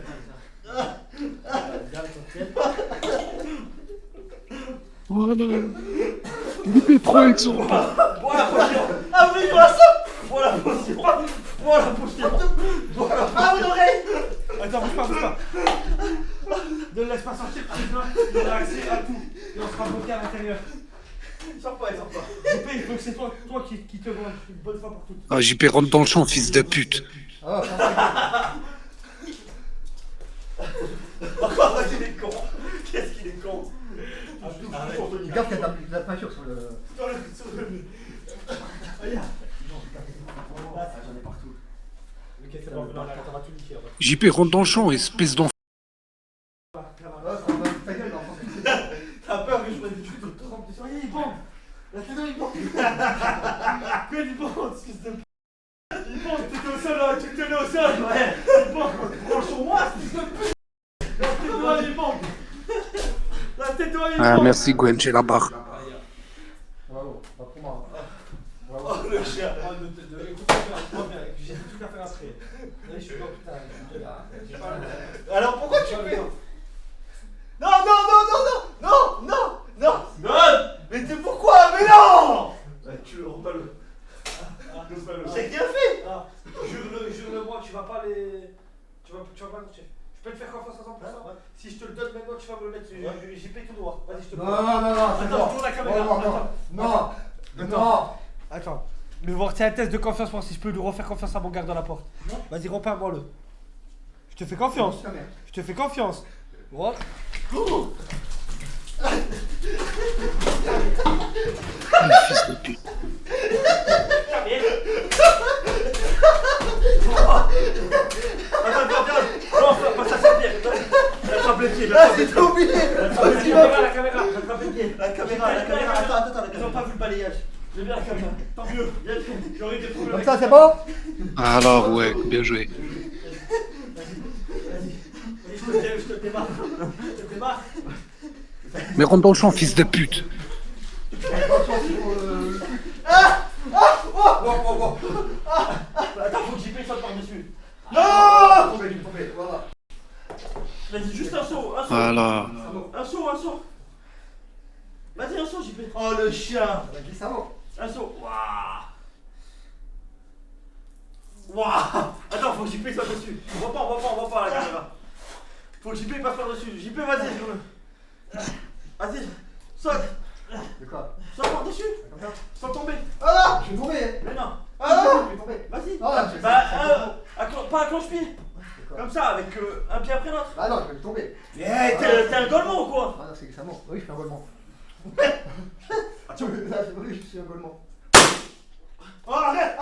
Speaker 10: Voilà. JP, prends exemple.
Speaker 1: Bois la potion. Ah oui, voilà ça. Bois la potion. Ah, vous l'oreille.
Speaker 4: Attends, bouge pas. Ne le laisse pas sortir, sinon il aura accès à tout. Et on sera bloqué à l'intérieur.
Speaker 1: Sors pas, sors pas.
Speaker 4: JP, il faut que c'est toi qui te vois une bonne fois pour toutes.
Speaker 10: Ah, JP, rentre dans le champ, fils de pute.
Speaker 2: Ah, ça,
Speaker 1: Oh, vas-y, il est con. Qu'est-ce qu'il est con.
Speaker 2: c'est Anthony. Regarde qu'il y a de la peinture sur le.
Speaker 1: Regarde. Ah, j'en ai partout.
Speaker 5: Ok, c'est bon, non, là, t'auras tout niqué.
Speaker 10: JP, rentre dans le champ, espèce d'enfant.
Speaker 2: Ah, ça va, ta gueule, l'enfant.
Speaker 1: T'as peur que je prenne du tout le temps. Regarde, il bande. La tête, il bande. Mais il bande, excuse de p. Il bande, t'étais au sol là, tu te tenais au sol. Ouais, il bande. Branche sur moi, excuse de p. La tête de moi, il bande. La tête de moi, il bande.
Speaker 10: Ah, merci Gwen, j'ai la barre.
Speaker 2: Bravo, pas pour moi. Bravo.
Speaker 1: Oh, le chien.
Speaker 5: Écoute-moi bien, j'ai des trucs à faire après. Là, je suis pas putain, j'ai pas le.
Speaker 1: Alors pourquoi tu fais. Non, non, non, non, non, non, non, non, non. Mais t'es pourquoi? Mais non. Ouais, tu le remballes. J'ai rien fait.
Speaker 5: Ah, jure-le moi, tu vas pas les. Tu vas pas le toucher. Je peux te faire confiance à 100%. Si je te le donne maintenant, tu vas me le mettre. J'ai payé tout droit. Vas-y, je te le
Speaker 2: Non, non, non, non, c'est
Speaker 5: Attends,
Speaker 2: bon.
Speaker 5: tourne la caméra.
Speaker 2: Non, non, non, non.
Speaker 4: Attends. Mais voir, c'est un test de confiance pour voir si je peux lui refaire confiance à mon garde dans la porte. Vas-y, repeins-moi-le. Je te fais confiance.
Speaker 2: Ta mère.
Speaker 4: Je te fais confiance. Voilà.
Speaker 10: Fils de pute.
Speaker 1: Attends, non, pas ça, c'est pire. Attrape les pieds.
Speaker 2: Ah, j'ai tout oublié.
Speaker 1: Vas-y, la caméra. Attrape les pieds. La caméra. Attends, ils ont pas vu le balayage. J'ai bien la caméra. Tant mieux. J'aurais des problèmes.
Speaker 2: Comme ça, c'est bon?
Speaker 10: Alors, ouais, bien joué.
Speaker 1: Vas-y, je te démarre. Je te démarre.
Speaker 10: Mais rentre dans le champ, fils de pute.
Speaker 1: Attends, faut que JP saute par-dessus.
Speaker 2: Non! Tombé, voilà.
Speaker 1: Vas-y, juste un saut.
Speaker 10: Voilà.
Speaker 1: Un saut. Vas-y, un saut, JP. Oh, le chien.
Speaker 2: On a glissé avant.
Speaker 1: Un saut. Waouh. Attends, faut que JP soit dessus. On voit pas la caméra. Faut que JP passe par-dessus. JP, vas-y, jure-le. Vas-y, saute.
Speaker 2: De quoi?
Speaker 1: Saute par-dessus.
Speaker 2: Comme ça?
Speaker 1: Sans tomber.
Speaker 2: Ah! Je vais tomber!
Speaker 1: Mais non.
Speaker 2: Ah! Je vais tomber!
Speaker 1: Vas-y.
Speaker 2: Ah, je vais
Speaker 1: Pas à clenche-pied. Comme ça, avec un pied après l'autre.
Speaker 2: Ah non, je vais tomber!
Speaker 1: T'es un golemon ou quoi?
Speaker 2: Ah non, c'est glissement. Oui, je suis un golemon.
Speaker 1: Attends.
Speaker 2: Là, oui, je suis un golemon.
Speaker 1: Oh, arrête.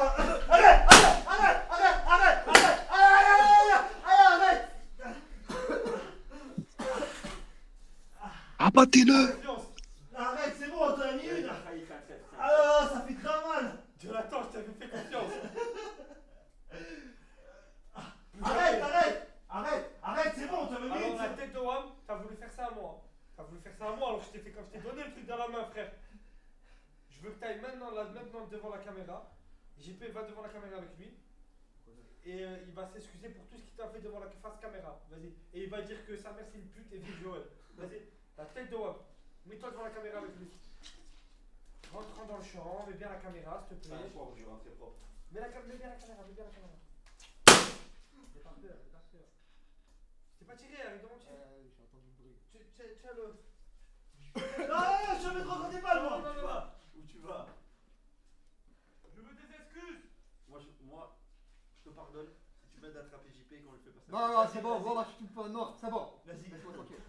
Speaker 10: Abattez-le.
Speaker 1: Arrête, c'est bon, t'en as mis une. Ah, ça fait très mal.
Speaker 5: Jonathan, je t'avais fait confiance.
Speaker 1: Arrête, c'est bon, t'en as mis
Speaker 5: Alors,
Speaker 1: une.
Speaker 5: la tête de Wam, t'as voulu faire ça à moi. T'as voulu faire ça à moi alors que je t'ai fait quand je t'ai donné le truc dans la main, frère. Je veux que t'ailles maintenant devant la caméra. JP va devant la caméra avec lui. Et il va s'excuser pour tout ce qu'il t'a fait devant la face caméra. Vas-y. Et il va dire que sa mère c'est une pute et vive Joël. Vas-y. La tête de Wam. Mets-toi devant la caméra avec lui. Rentrant dans le champ, mets bien la caméra, s'il te plaît. Mets bien la caméra, J'ai pas peur. T'es pas tiré, arrête de mentir.
Speaker 2: J'ai entendu le bruit.
Speaker 5: Tiens le.
Speaker 1: Non, je vais te raconter pas, moi. Où tu vas?
Speaker 5: Je veux des excuses.
Speaker 1: Moi, je te pardonne si tu m'aides à attraper JP et qu'on le fait passer.
Speaker 2: Non, non, c'est bon, voilà, je suis tout non, c'est bon.
Speaker 1: Vas-y.
Speaker 2: Laisse-moi tranquille.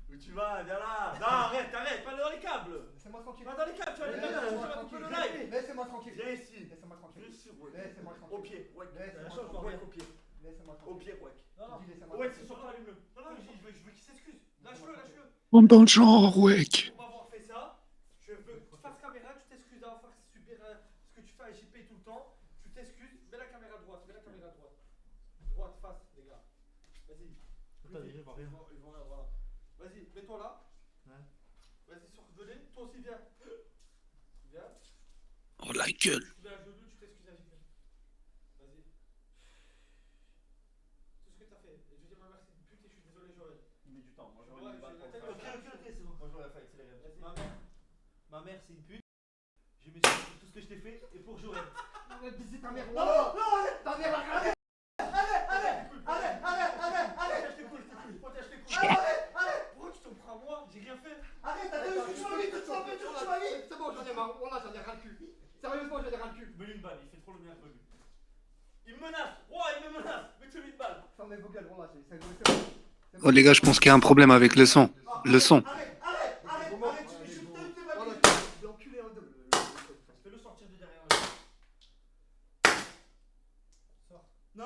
Speaker 1: Où tu vas? Viens là. Non, arrête, pas dans les câbles.
Speaker 2: Laissez-moi tranquille.
Speaker 1: Pas dans les câbles, tu vas les mettre. Tu vas couper le live.
Speaker 2: Laissez-moi tranquille.
Speaker 1: Viens ici.
Speaker 2: Laissez-moi tranquille.
Speaker 1: Juste sur
Speaker 2: Laissez-moi tranquille.
Speaker 1: au pied. Ouais.
Speaker 2: Laissez-moi
Speaker 1: Ouais,
Speaker 2: tranquille.
Speaker 1: au pied.
Speaker 2: Laissez-moi
Speaker 1: Au
Speaker 2: tranquille.
Speaker 1: pied, ouais.
Speaker 5: Non,
Speaker 2: Je dis laissez-moi
Speaker 1: Ouais,
Speaker 2: tranquille.
Speaker 1: c'est sur toi, allume-le.
Speaker 5: non, je veux qu'il s'excuse. Lâche-le.
Speaker 10: Rentre dans le champ, ouais.
Speaker 5: Pour m'avoir fait ça, je veux que tu fasses caméra, tu t'excuses d'avoir fait subir ce que tu fais à JP tout le temps. Tu t'excuses, mets la caméra droite, Droite, face, les gars. Vas-y. Ils vont là, voilà. Vas-y, mets-toi là.
Speaker 4: Ouais.
Speaker 5: Vas-y, survenez. Toi aussi, viens. Viens.
Speaker 10: Oh la gueule.
Speaker 5: Tu mets à genoux, tu t'excuses à JP. Vas-y. Tout ce que t'as fait. Et je dis ma mère, c'est une pute et je suis désolé, Joël.
Speaker 1: Il met du temps. Moi,
Speaker 5: Ouais,
Speaker 1: j'aurais mis
Speaker 5: j'ai la tête.
Speaker 1: Ok, c'est bon. Moi, j'aurais fait accélérer.
Speaker 5: Vas-y.
Speaker 1: Ma mère, c'est une pute. Je m'excuse pour tout ce que je t'ai fait et pour Joël.
Speaker 2: Arrête de baiser ta mère.
Speaker 1: Non, non, non, arrête.
Speaker 2: Ta mère, arrête.
Speaker 1: Arrête.
Speaker 5: Protège tes couilles. Pourquoi tu t'en prends à moi? J'ai rien rien fait.
Speaker 2: Arrête, t'as vu ce que tu m'as mis, toute la peinture que tu m'as mis. C'est bon, j'en ai marre. Voilà, j'en ai ras le cul. Sérieusement, j'en ai ras le cul.
Speaker 1: Mets-lui une balle, il fait trop le mien lui. Il me menace, roi, il me menace. Mets-lui une balle.
Speaker 2: Fermez vos gueules, voilà, c'est bon.
Speaker 10: Oh les gars, je pense qu'il y a un problème avec le son. Le son.
Speaker 2: Arrête, je te
Speaker 1: Voilà,
Speaker 2: je vais enculer un deux.
Speaker 1: Fais-le sortir de derrière. Sors. Non.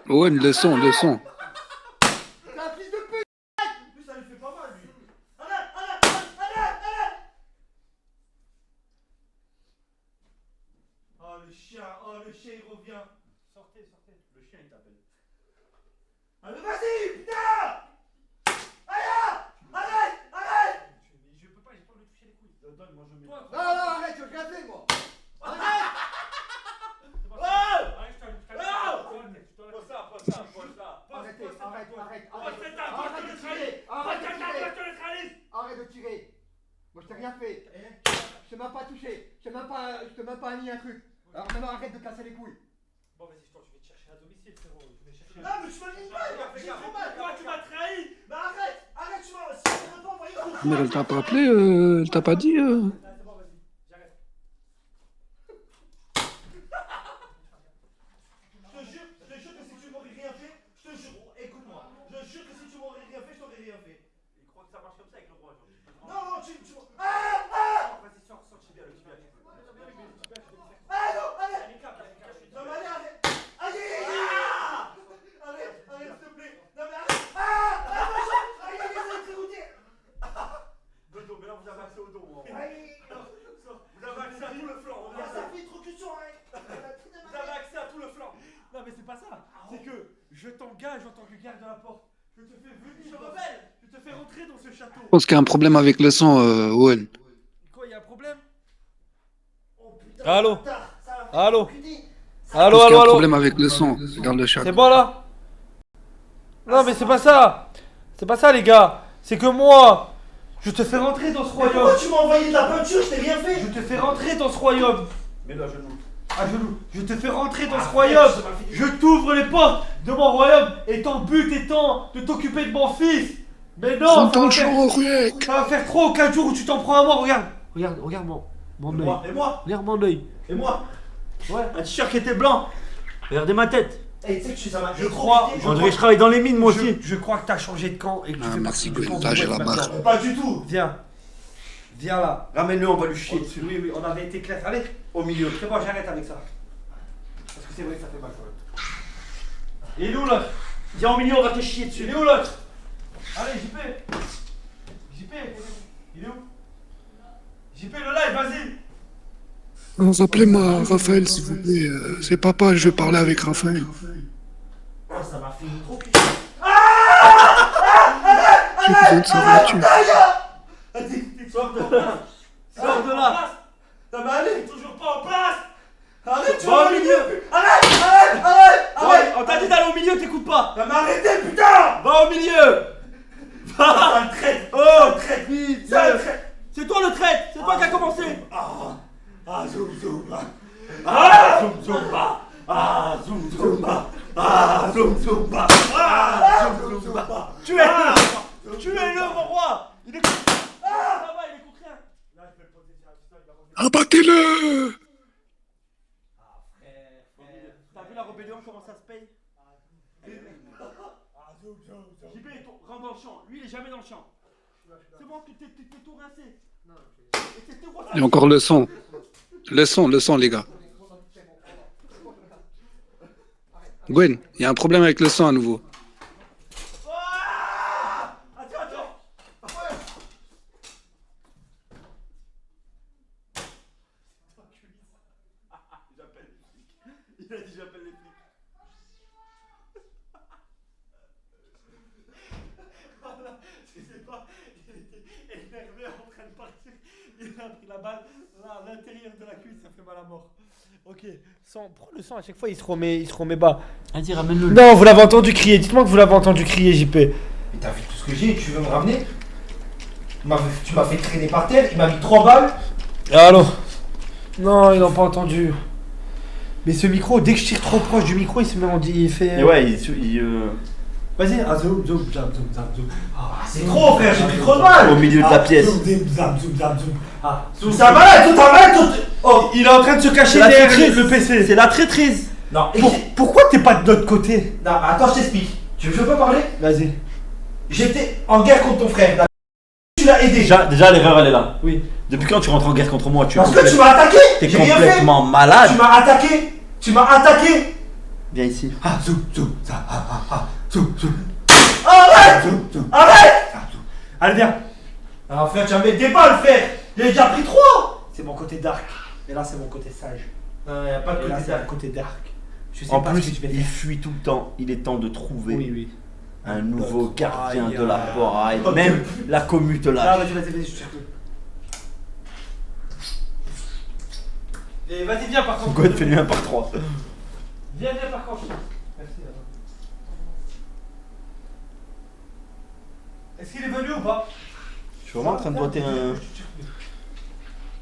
Speaker 10: Owen, le son.
Speaker 2: T'es un fils de pute.
Speaker 1: Lui, ça lui fait pas mal, lui. Arrête. Oh, le chien, il revient. Sortez. Le chien, il t'appelle. Allez, vas-y, putain. Arrête. Je peux pas, j'ai pas envie de toucher les couilles. Donne, moi je mets.
Speaker 2: Non, arrête, je viens faire, moi. Arrête. Arrête de tirer. Moi je t'ai rien fait. Je t'ai même pas touché. Je t'ai même pas mis un truc. Alors maintenant arrête de casser les couilles.
Speaker 5: Bon, vas-y, je vais te chercher à domicile, frérot. Je vais chercher.
Speaker 1: Non, mais tu m'as mis une balle. J'ai trop mal.
Speaker 5: Pourquoi tu m'as trahi?
Speaker 1: Mais arrête, tu m'as. Si tu veux pas envoyer ton
Speaker 10: Mais elle t'a pas appelé, elle t'a pas dit.
Speaker 5: C'est bon, vas-y, j'arrête.
Speaker 1: Je te jure que si tu m'aurais rien fait, écoute-moi. Je te jure que si tu m'aurais rien fait, je t'aurais rien fait. Il croit que ça marche comme ça avec le roi, genre. Non, tu. Vas-y, sors, tu viens, Ah non, allez. Non, mais allez. Arrête, s'il te plaît. Non, mais arrête. Aïe, c'est dégoûté. Dodo, mais là, vous avez accès au dos, moi. Vous avez accès à tout le flanc. Ça fait trop que sur, Vous avez accès à tout le flanc.
Speaker 5: Non, mais c'est pas ça. C'est que je t'engage en tant que garde de la porte. Je te fais venir.
Speaker 1: Je rebelle.
Speaker 5: Je te fais rentrer dans ce château.
Speaker 10: Je pense qu'il y a un problème avec le son, Owen.
Speaker 5: Quoi, il y a un problème?
Speaker 1: Oh putain.
Speaker 5: Allô? Allô?
Speaker 10: Je pense qu'il y a un problème avec le son. Regarde le chat.
Speaker 5: C'est bon là? Non, mais c'est pas ça. C'est pas ça, les gars. C'est que moi, je te fais rentrer dans ce royaume.
Speaker 1: Pourquoi tu m'as envoyé de la peinture? Je t'ai rien fait.
Speaker 5: Je te fais rentrer dans ce royaume.
Speaker 1: Mets-le à genoux.
Speaker 5: À genoux. Je te fais rentrer dans ce royaume. Je t'ouvre les portes de mon royaume et ton but étant de t'occuper de mon fils. Mais non,
Speaker 10: Prends ton champ, Ruek.
Speaker 5: ça va faire 3 ou 4 jours où tu t'en prends à moi. Regarde mon œil.
Speaker 1: Et moi?
Speaker 5: Regarde mon œil.
Speaker 1: Et moi?
Speaker 5: Ouais.
Speaker 1: Un t-shirt qui était blanc. Regardez ma tête.
Speaker 2: Eh, tu sais que ça m'a.
Speaker 5: Je crois.
Speaker 1: Je travaille dans les mines, moi aussi.
Speaker 5: Je crois que t'as changé de camp et que tu
Speaker 10: Ah,
Speaker 5: fais
Speaker 10: merci,
Speaker 5: partie du camp
Speaker 10: Gwen. Là,
Speaker 5: de
Speaker 10: j'ai
Speaker 5: West
Speaker 10: la barre.
Speaker 5: maintenant.
Speaker 1: Pas du tout.
Speaker 5: Viens là.
Speaker 1: Ramène-le, on va lui chier dessus.
Speaker 5: Oui, on avait été clair. Allez,
Speaker 1: Au milieu.
Speaker 5: c'est bon, j'arrête avec ça. Parce que c'est vrai que ça fait mal quand même. Il est où l'autre?
Speaker 1: Viens au milieu, on va te chier dessus.
Speaker 5: Il est où l'autre? Allez, JP, il est où? JP, le live, vas-y.
Speaker 10: Rappelez-moi Raphaël, s'il vous plaît. C'est papa, je vais parler avec Raphaël.
Speaker 1: Oh, ça m'a fait trop pitié.
Speaker 10: J'ai besoin de sa voiture.
Speaker 1: Sors de là. Sors de là. Non, mais allez,
Speaker 5: Toujours pas en place.
Speaker 1: arrête, tu
Speaker 5: Va
Speaker 1: vas
Speaker 5: au
Speaker 1: au
Speaker 5: milieu.
Speaker 1: milieu. Arrête.
Speaker 5: On t'a dit d'aller au milieu, t'écoutes pas.
Speaker 1: Non, mais arrêtez, putain.
Speaker 5: Va au milieu.
Speaker 1: Ça le traite.
Speaker 5: Oh,
Speaker 1: traite.
Speaker 5: vite.
Speaker 1: Ça le traite.
Speaker 5: C'est toi le traite. C'est toi qui as commencé.
Speaker 1: Zoom, zoom, zoom, zoom, zoom, zoom, zoom.
Speaker 5: Tuez-le, mon roi. Il est contre. Là-bas, il est contre rien. Là, je vais le poser sur un pistolet, il va revenir.
Speaker 10: Abattez-le.
Speaker 1: T'as vu la rébellion, comment ça se paye? JP, rentre dans le champ. Lui, il est jamais dans le champ. C'est bon, t'es tout rincé.
Speaker 10: Et encore le son. Le son, les gars. Gwen, il y a un problème avec le son à nouveau.
Speaker 1: Attends. Il a dit j'appelle les flics. Voilà, je sais pas, il était énervé en train de partir. Il a pris la balle là à l'intérieur de la cuisse, ça fait mal à mort.
Speaker 5: Ok, prends le sang à chaque fois, il se remet bas.
Speaker 1: Vas-y, ramène-le.
Speaker 5: Non, vous l'avez entendu crier, dites-moi que vous l'avez entendu crier, JP.
Speaker 2: Mais t'as vu tout ce que j'ai, tu veux me ramener? Tu m'as fait traîner par terre, il m'a mis 3 balles.
Speaker 5: Allô? Non, ils n'ont pas entendu.
Speaker 4: Mais ce micro, dès que je tire trop proche du micro, il se met en dit. Il fait.
Speaker 1: Et ouais,
Speaker 4: Vas-y, ah, zoom, zoom, zoom, zoom, zoom. Ah, c'est trop, frère, j'ai pris trop de mal.
Speaker 1: au milieu de la pièce.
Speaker 4: Zoom, zoom, zoom, zoom, zoom. Ah, zoom. Ça va là, tout en mal, tout. Oh, il est en train de se cacher
Speaker 1: la
Speaker 4: derrière
Speaker 1: traîtrise.
Speaker 4: le PC.
Speaker 1: C'est la traîtrise.
Speaker 4: Non, pourquoi t'es pas de l'autre côté?
Speaker 3: Non, attends, je t'explique. Tu veux pas parler?
Speaker 4: Vas-y.
Speaker 3: J'étais en guerre contre ton frère. Tu l'as aidé.
Speaker 1: Déjà l'erreur elle est là.
Speaker 4: Oui.
Speaker 1: Depuis quand tu rentres en guerre contre moi?
Speaker 3: Parce que tu m'as attaqué.
Speaker 1: T'es
Speaker 3: J'ai rien fait.
Speaker 1: complètement malade.
Speaker 3: Tu m'as attaqué. Tu m'as attaqué.
Speaker 1: Viens ici.
Speaker 3: Ah, zoom, zoom, ça, zoom, zoom. Arrête. Zoom, zoom. Arrête.
Speaker 4: Allez, viens.
Speaker 3: Alors frère, tu vas mettre des balles, frère. Il a déjà pris 3.
Speaker 4: C'est mon côté dark. Et là, c'est mon côté sage.
Speaker 3: Non, y a pas de
Speaker 4: Et là,
Speaker 3: côté
Speaker 4: c'est
Speaker 3: dark.
Speaker 4: le côté dark. Je sais
Speaker 1: En
Speaker 4: pas
Speaker 1: plus,
Speaker 4: ce que je vais
Speaker 1: il
Speaker 4: faire.
Speaker 1: fuit tout le temps. Il est temps de trouver
Speaker 4: Oui, oui.
Speaker 1: un nouveau gardien
Speaker 4: Aïe,
Speaker 1: de la
Speaker 4: aïe.
Speaker 1: poraille. Même la commu te
Speaker 4: Ah,
Speaker 1: lâche.
Speaker 4: vas-y, je tire plus. Et vas-y, viens par contre.
Speaker 1: God, fais-lui un par 3.
Speaker 4: Viens par contre. Merci. Attends. Est-ce qu'il est venu ou pas?
Speaker 1: Je suis vraiment en train de boiter un.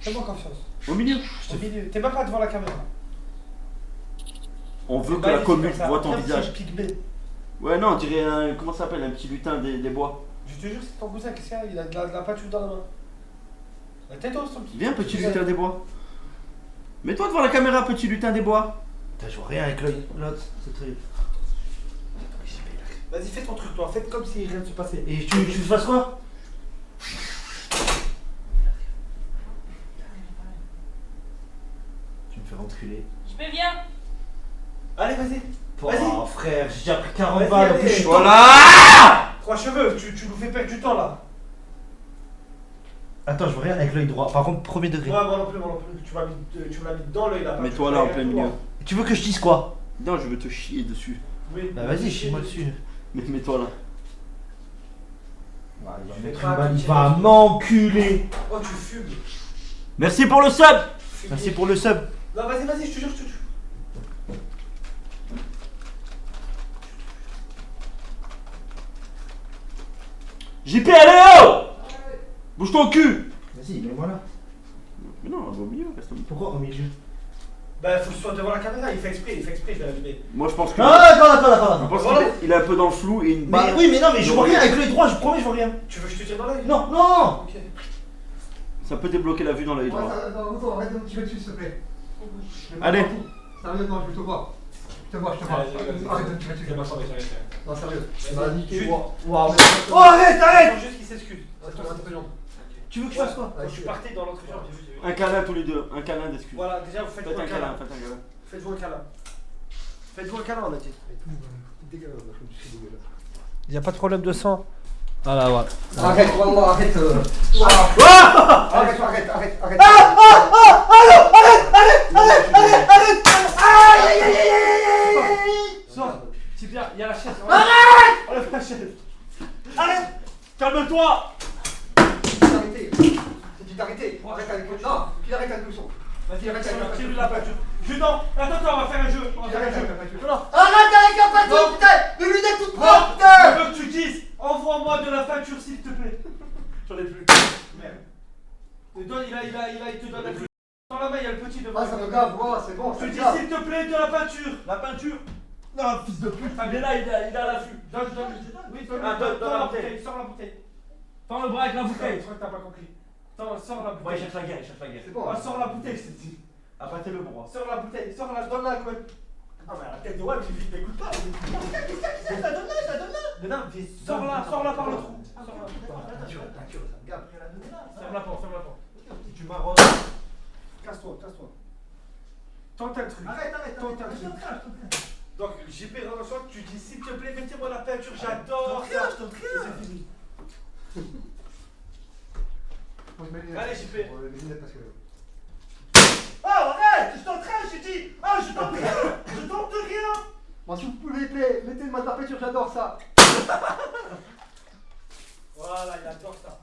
Speaker 4: Fais-moi confiance.
Speaker 1: Au milieu.
Speaker 4: Au milieu. T'es même pas devant la caméra.
Speaker 1: On veut que
Speaker 4: Bah,
Speaker 1: la
Speaker 4: il est
Speaker 1: commu
Speaker 4: comme ça.
Speaker 1: voit ton
Speaker 4: Un petit
Speaker 1: visage.
Speaker 4: pygmée.
Speaker 1: Ouais, non, on dirait un. Comment ça s'appelle? Un petit lutin des bois.
Speaker 4: Je te jure, c'est ton cousin, qu'est-ce qu'il y a? Il a de la peinture dans la main. La tête haute, son petit.
Speaker 1: Viens, petit lutin des bois. Mets-toi devant la caméra, petit lutin des bois.
Speaker 3: Putain, je vois rien avec l'autre. C'est terrible.
Speaker 4: Vas-y, fais ton truc, toi. Fais comme si rien ne se passait.
Speaker 3: Et tu fasses quoi? Tu me fais enculer.
Speaker 11: Je vais bien.
Speaker 4: Allez, vas-y.
Speaker 3: Oh frère, j'ai déjà pris 40
Speaker 4: Vas-y,
Speaker 3: balles. En
Speaker 4: allez.
Speaker 3: plus, je suis
Speaker 1: Voilà.
Speaker 4: 3 cheveux, tu nous fais perdre du temps là.
Speaker 3: Attends, je vois rien avec l'œil droit. Par contre, premier degré.
Speaker 4: Ouais, moi non plus, moi non plus. Tu m'as mis dans l'œil là.
Speaker 1: Mets-toi là en plein milieu.
Speaker 3: Tu veux que je dise quoi?
Speaker 1: Non, je veux te chier dessus.
Speaker 4: Oui.
Speaker 3: Bah vas-y, chie-moi dessus.
Speaker 1: Mais mets-toi là.
Speaker 3: Il va mettre une balle, il va m'enculer.
Speaker 4: Oh, tu fumes.
Speaker 1: Merci pour le sub.
Speaker 3: Merci pour le sub.
Speaker 4: Non, vas-y, je te jure, je te jure.
Speaker 1: JP, allez, oh. Bouge ton cul.
Speaker 3: Vas-y, mets-moi là.
Speaker 1: Mais non, on va au milieu, reste au milieu.
Speaker 3: Pourquoi au milieu?
Speaker 4: Bah, faut que tu sois devant la caméra, il fait exprès, je vais l'allumer.
Speaker 1: Moi, je pense que.
Speaker 3: Non, attends.
Speaker 1: Je pense qu'il est un peu dans le flou et une
Speaker 3: Bah
Speaker 1: balle.
Speaker 3: oui, mais non, mais je vois rien avec l'œil droit, je promets, je vois rien.
Speaker 4: Tu veux que je te tire dans l'œil?
Speaker 3: Non, non.
Speaker 4: Ok.
Speaker 1: Ça peut débloquer la vue dans l'œil droit.
Speaker 2: Attends, arrête de me tirer dessus, s'il te plaît.
Speaker 1: Allez.
Speaker 2: Sérieusement, je te vois. Je te vois. Arrête de me tirer dessus. Non, sérieux. Waouh.
Speaker 4: Oh, arrête! Faut juste qu'il s'excuse.
Speaker 3: Tu veux que je fasse quoi?
Speaker 4: Quand je suis parti dans l'autre jambe, j'ai vu.
Speaker 1: Un câlin tous les deux, un câlin d'excuse.
Speaker 4: Voilà, déjà vous faites-vous un câlin.
Speaker 1: Faites un câlin.
Speaker 4: Faites-vous un câlin. Faites-vous un câlin, on a dit. Il n'y a pas de problème de sang. Voilà, voilà.
Speaker 2: Arrête, Wallah, arrête. Arrête.
Speaker 4: Sors. C'est bien, il y a la chaise.
Speaker 2: Arrête.
Speaker 4: La chaise.
Speaker 1: Arrête. Calme-toi.
Speaker 2: Arrêtez. J'ai dit d'arrêter. Arrête avec le. Non, qu'il arrête avec le son.
Speaker 4: Vas-y, arrête avec la peinture. La peinture. Non, attends, on va faire un jeu. On va faire un jeu. Non.
Speaker 2: Arrête avec la peinture, putain. Les lunettes toutes propres, putain.
Speaker 4: Je veux que tu dises, envoie-moi de la peinture s'il te plaît. J'en ai plus. Merde. Il te donne un truc. Dans la main, il y a le petit devant.
Speaker 2: Ah, ça me gave, ouais, c'est bon.
Speaker 4: Tu dis s'il te plaît de la peinture. La peinture.
Speaker 1: Non, fils de pute.
Speaker 4: Il est là, il a l'affût. Donne. Oui, donne la bouteille. Sors la bouteille. Tends le bras avec la bouteille. Je crois que t'as pas compris. Sors la bouteille.
Speaker 1: Ouais, il cherche la guerre.
Speaker 2: C'est bon.
Speaker 4: Sors la bouteille, je te dis.
Speaker 1: Appâtez le bras.
Speaker 4: Sors la bouteille. Donne-la, quoi. Ah, mais la tête de Web, je t'écoute pas. Qu'est-ce que donne-la. Mais non, sors-la par le trou.
Speaker 2: Peinture, ça me gave.
Speaker 4: Ferme la porte.
Speaker 3: Tu m'arroses.
Speaker 4: Casse-toi. Tente un truc.
Speaker 2: Arrête.
Speaker 4: Tente un truc. Donc, JP reçoit, tu dis s'il te plaît, mettez-moi la peinture, j'adore ça.
Speaker 3: Je t'en prie.
Speaker 4: C'est fini.
Speaker 2: Allez,
Speaker 4: JP.
Speaker 2: Les lunettes parce que.
Speaker 4: Oh, arrête, je t'entraîne, j'ai dit. Ah, je tente rien.
Speaker 2: Moi, s'il vous plaît, mettez-moi de la peinture, j'adore ça.
Speaker 4: Voilà, il adore ça.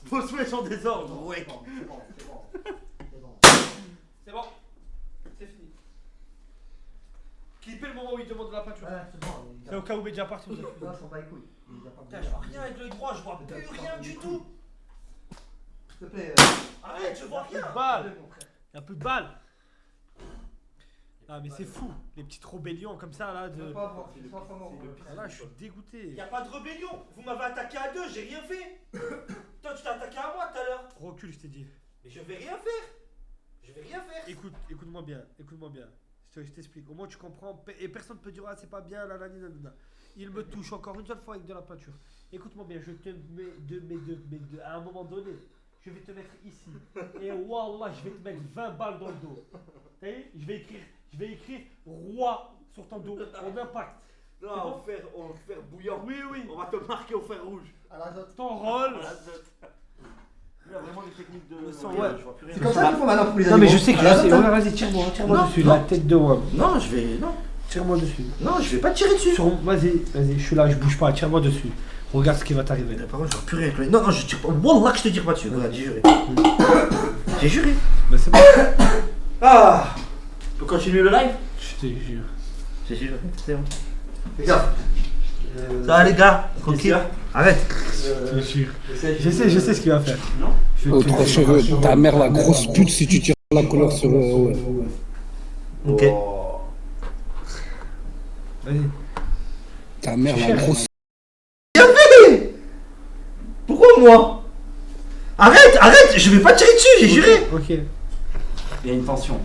Speaker 1: Vos souhaits sont désordres, ouais.
Speaker 4: C'est bon. C'est fini. Clippez le moment où il demande de la peinture.
Speaker 2: C'est bon.
Speaker 4: C'est au cas où il est déjà parti.
Speaker 2: Non, ils sont pas les couilles.
Speaker 3: Putain, je vois rien avec l'œil droit, je vois plus rien du tout.
Speaker 2: S'il te plaît.
Speaker 3: Arrête, je vois rien.
Speaker 4: Il n'y a plus de balles. Ah mais c'est fou, les petites rébellions comme ça là de.
Speaker 2: Pas mort, c'est pas mort.
Speaker 4: Ah, là je suis dégoûté.
Speaker 5: Y a pas de rébellion. Vous m'avez attaqué à 2, j'ai rien fait. Toi, tu t'es attaqué à moi tout à l'heure.
Speaker 4: Recule, je t'ai dit.
Speaker 5: Mais je vais rien faire. Je vais rien faire.
Speaker 4: Écoute-moi bien, écoute-moi bien. Je t'explique. Au moins tu comprends. Et personne ne peut dire ah c'est pas bien, là, là, là, là, là. Il me touche encore une seule fois avec de la peinture. Écoute-moi bien, je te mets à un moment donné, je vais te mettre ici. Et wallah, je vais te mettre 20 balles dans le dos. T'as vu? Je vais écrire roi sur ton dos en impact.
Speaker 1: Non, on va faire bouillant.
Speaker 4: Oui, oui.
Speaker 1: On va te marquer au fer rouge.
Speaker 2: À l'azote.
Speaker 4: Ton rôle.
Speaker 1: Il y a vraiment des techniques de.
Speaker 4: sang,
Speaker 1: Ouais,
Speaker 4: ouais.
Speaker 1: je vois plus rien.
Speaker 2: C'est comme ça qu'il faut maintenant pour les
Speaker 4: Non
Speaker 2: animaux.
Speaker 4: mais je sais que
Speaker 2: À l'azote, hein.
Speaker 4: Ouais, vas-y, tire-moi
Speaker 3: Non,
Speaker 4: dessus,
Speaker 3: non.
Speaker 4: la tête de WAM.
Speaker 3: Non, je vais. Non.
Speaker 4: Tire-moi dessus.
Speaker 3: Non, je vais pas te tirer dessus.
Speaker 4: Vas-y, je suis là, je bouge pas, tire-moi dessus. Regarde ce qui va t'arriver.
Speaker 3: Par contre, je vois plus rien avec lui. Non, non, je tire pas. Wallah que je te tire pas dessus. Regarde, j'ai juré. J'ai juré.
Speaker 4: Bah c'est bon.
Speaker 3: Ah.
Speaker 1: Tu peux continuer le live?
Speaker 4: Je te jure.
Speaker 3: J'ai juré. C'est bon.
Speaker 2: Regarde.
Speaker 3: Ça va les gars, tranquille. Arrête.
Speaker 4: Je te jure. Je sais ce qu'il va faire.
Speaker 1: Non.
Speaker 10: Oh, trois cheveux, ta mère la grosse pute si tu tires la couleur sur. Ouais.
Speaker 3: Ok.
Speaker 4: Vas-y.
Speaker 10: Ta mère la grosse.
Speaker 3: Pourquoi moi? Arrête, je vais pas tirer dessus, j'ai juré.
Speaker 4: Ok.
Speaker 1: Il y a une tension.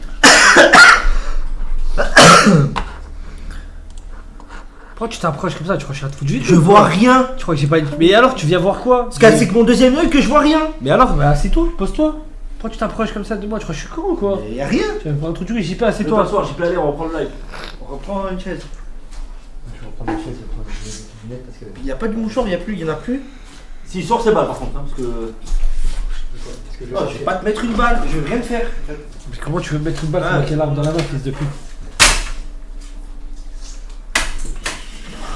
Speaker 4: Pourquoi tu t'approches comme ça? Tu crois que je suis à te foutre du vide?
Speaker 3: Je vois rien.
Speaker 4: Tu crois que j'ai pas une. Mais alors, tu viens voir quoi?
Speaker 3: Parce que c'est que mon deuxième œil que je vois rien.
Speaker 4: Mais alors, bah assieds-toi, pose-toi. Pourquoi tu t'approches comme ça de moi? Tu crois que je suis con ou quoi?
Speaker 3: Mais y'a rien.
Speaker 4: Tu vas me prendre un truc du JP,
Speaker 1: Je vais
Speaker 4: assieds-toi.
Speaker 1: t'asseoir, j'ai plané, on reprend le live.
Speaker 3: On reprend une chaise.
Speaker 2: Je vais reprendre une chaise, je vais prendre une lunette parce que.
Speaker 3: Y'a pas de mouchoir, y'en a plus.
Speaker 1: S'il sort, c'est balle par contre, hein, parce que.
Speaker 3: Oh, je vais pas te mettre une balle, je vais rien te faire.
Speaker 4: Mais comment tu veux me mettre une balle avec l'arme dans la main, fils de pute?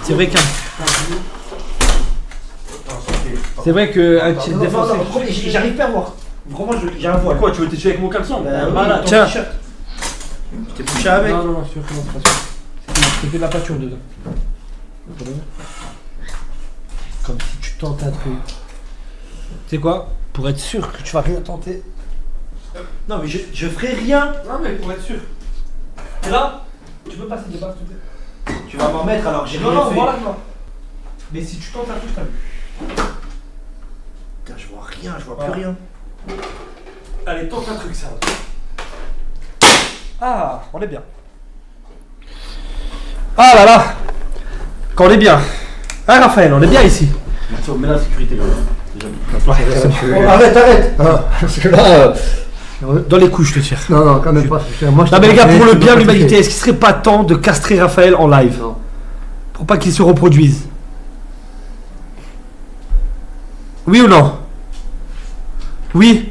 Speaker 4: C'est vrai qu'un. C'est vrai qu'un tir défensif.
Speaker 3: J'arrive pas à voir. Vraiment, j'ai un voile.
Speaker 1: Quoi, tu veux t'essuyer avec mon caleçon?
Speaker 3: Bah,
Speaker 1: Malade.
Speaker 3: oui,
Speaker 4: Tiens.
Speaker 3: Tiens. T'es bouché avec.
Speaker 4: Non, c'est sûr que non, c'est pas sûr. C'est que de la peinture dedans. Comme si tu tentes un truc. Tu sais quoi? Pour être sûr que tu vas rien tenter.
Speaker 3: Non, mais je ferai rien.
Speaker 4: Non, mais pour être sûr. Et là, tu peux passer de base, s'il te plaît.
Speaker 3: Tu vas m'en mettre alors, j'ai rien
Speaker 4: Non,
Speaker 3: fait.
Speaker 4: voilà, non. Mais si tu tentes un truc, t'as vu.
Speaker 3: Putain, je vois rien, je vois
Speaker 4: Voilà.
Speaker 3: plus rien.
Speaker 4: Allez, tente un truc, ça. Ah, on est bien. Ah là là. Quand on est bien. Ah, Raphaël, on est bien ici.
Speaker 1: Merci, on met la sécurité, déjà.
Speaker 2: Oh, arrête. Parce que là.
Speaker 4: Dans les couilles, je te tire.
Speaker 2: Non, quand même pas. Moi,
Speaker 4: Non mais les gars, pour le bien de l'humanité, est-ce qu'il serait pas temps de castrer Raphaël en live?
Speaker 2: Non.
Speaker 4: Pour pas qu'il se reproduise? Oui ou non? Oui.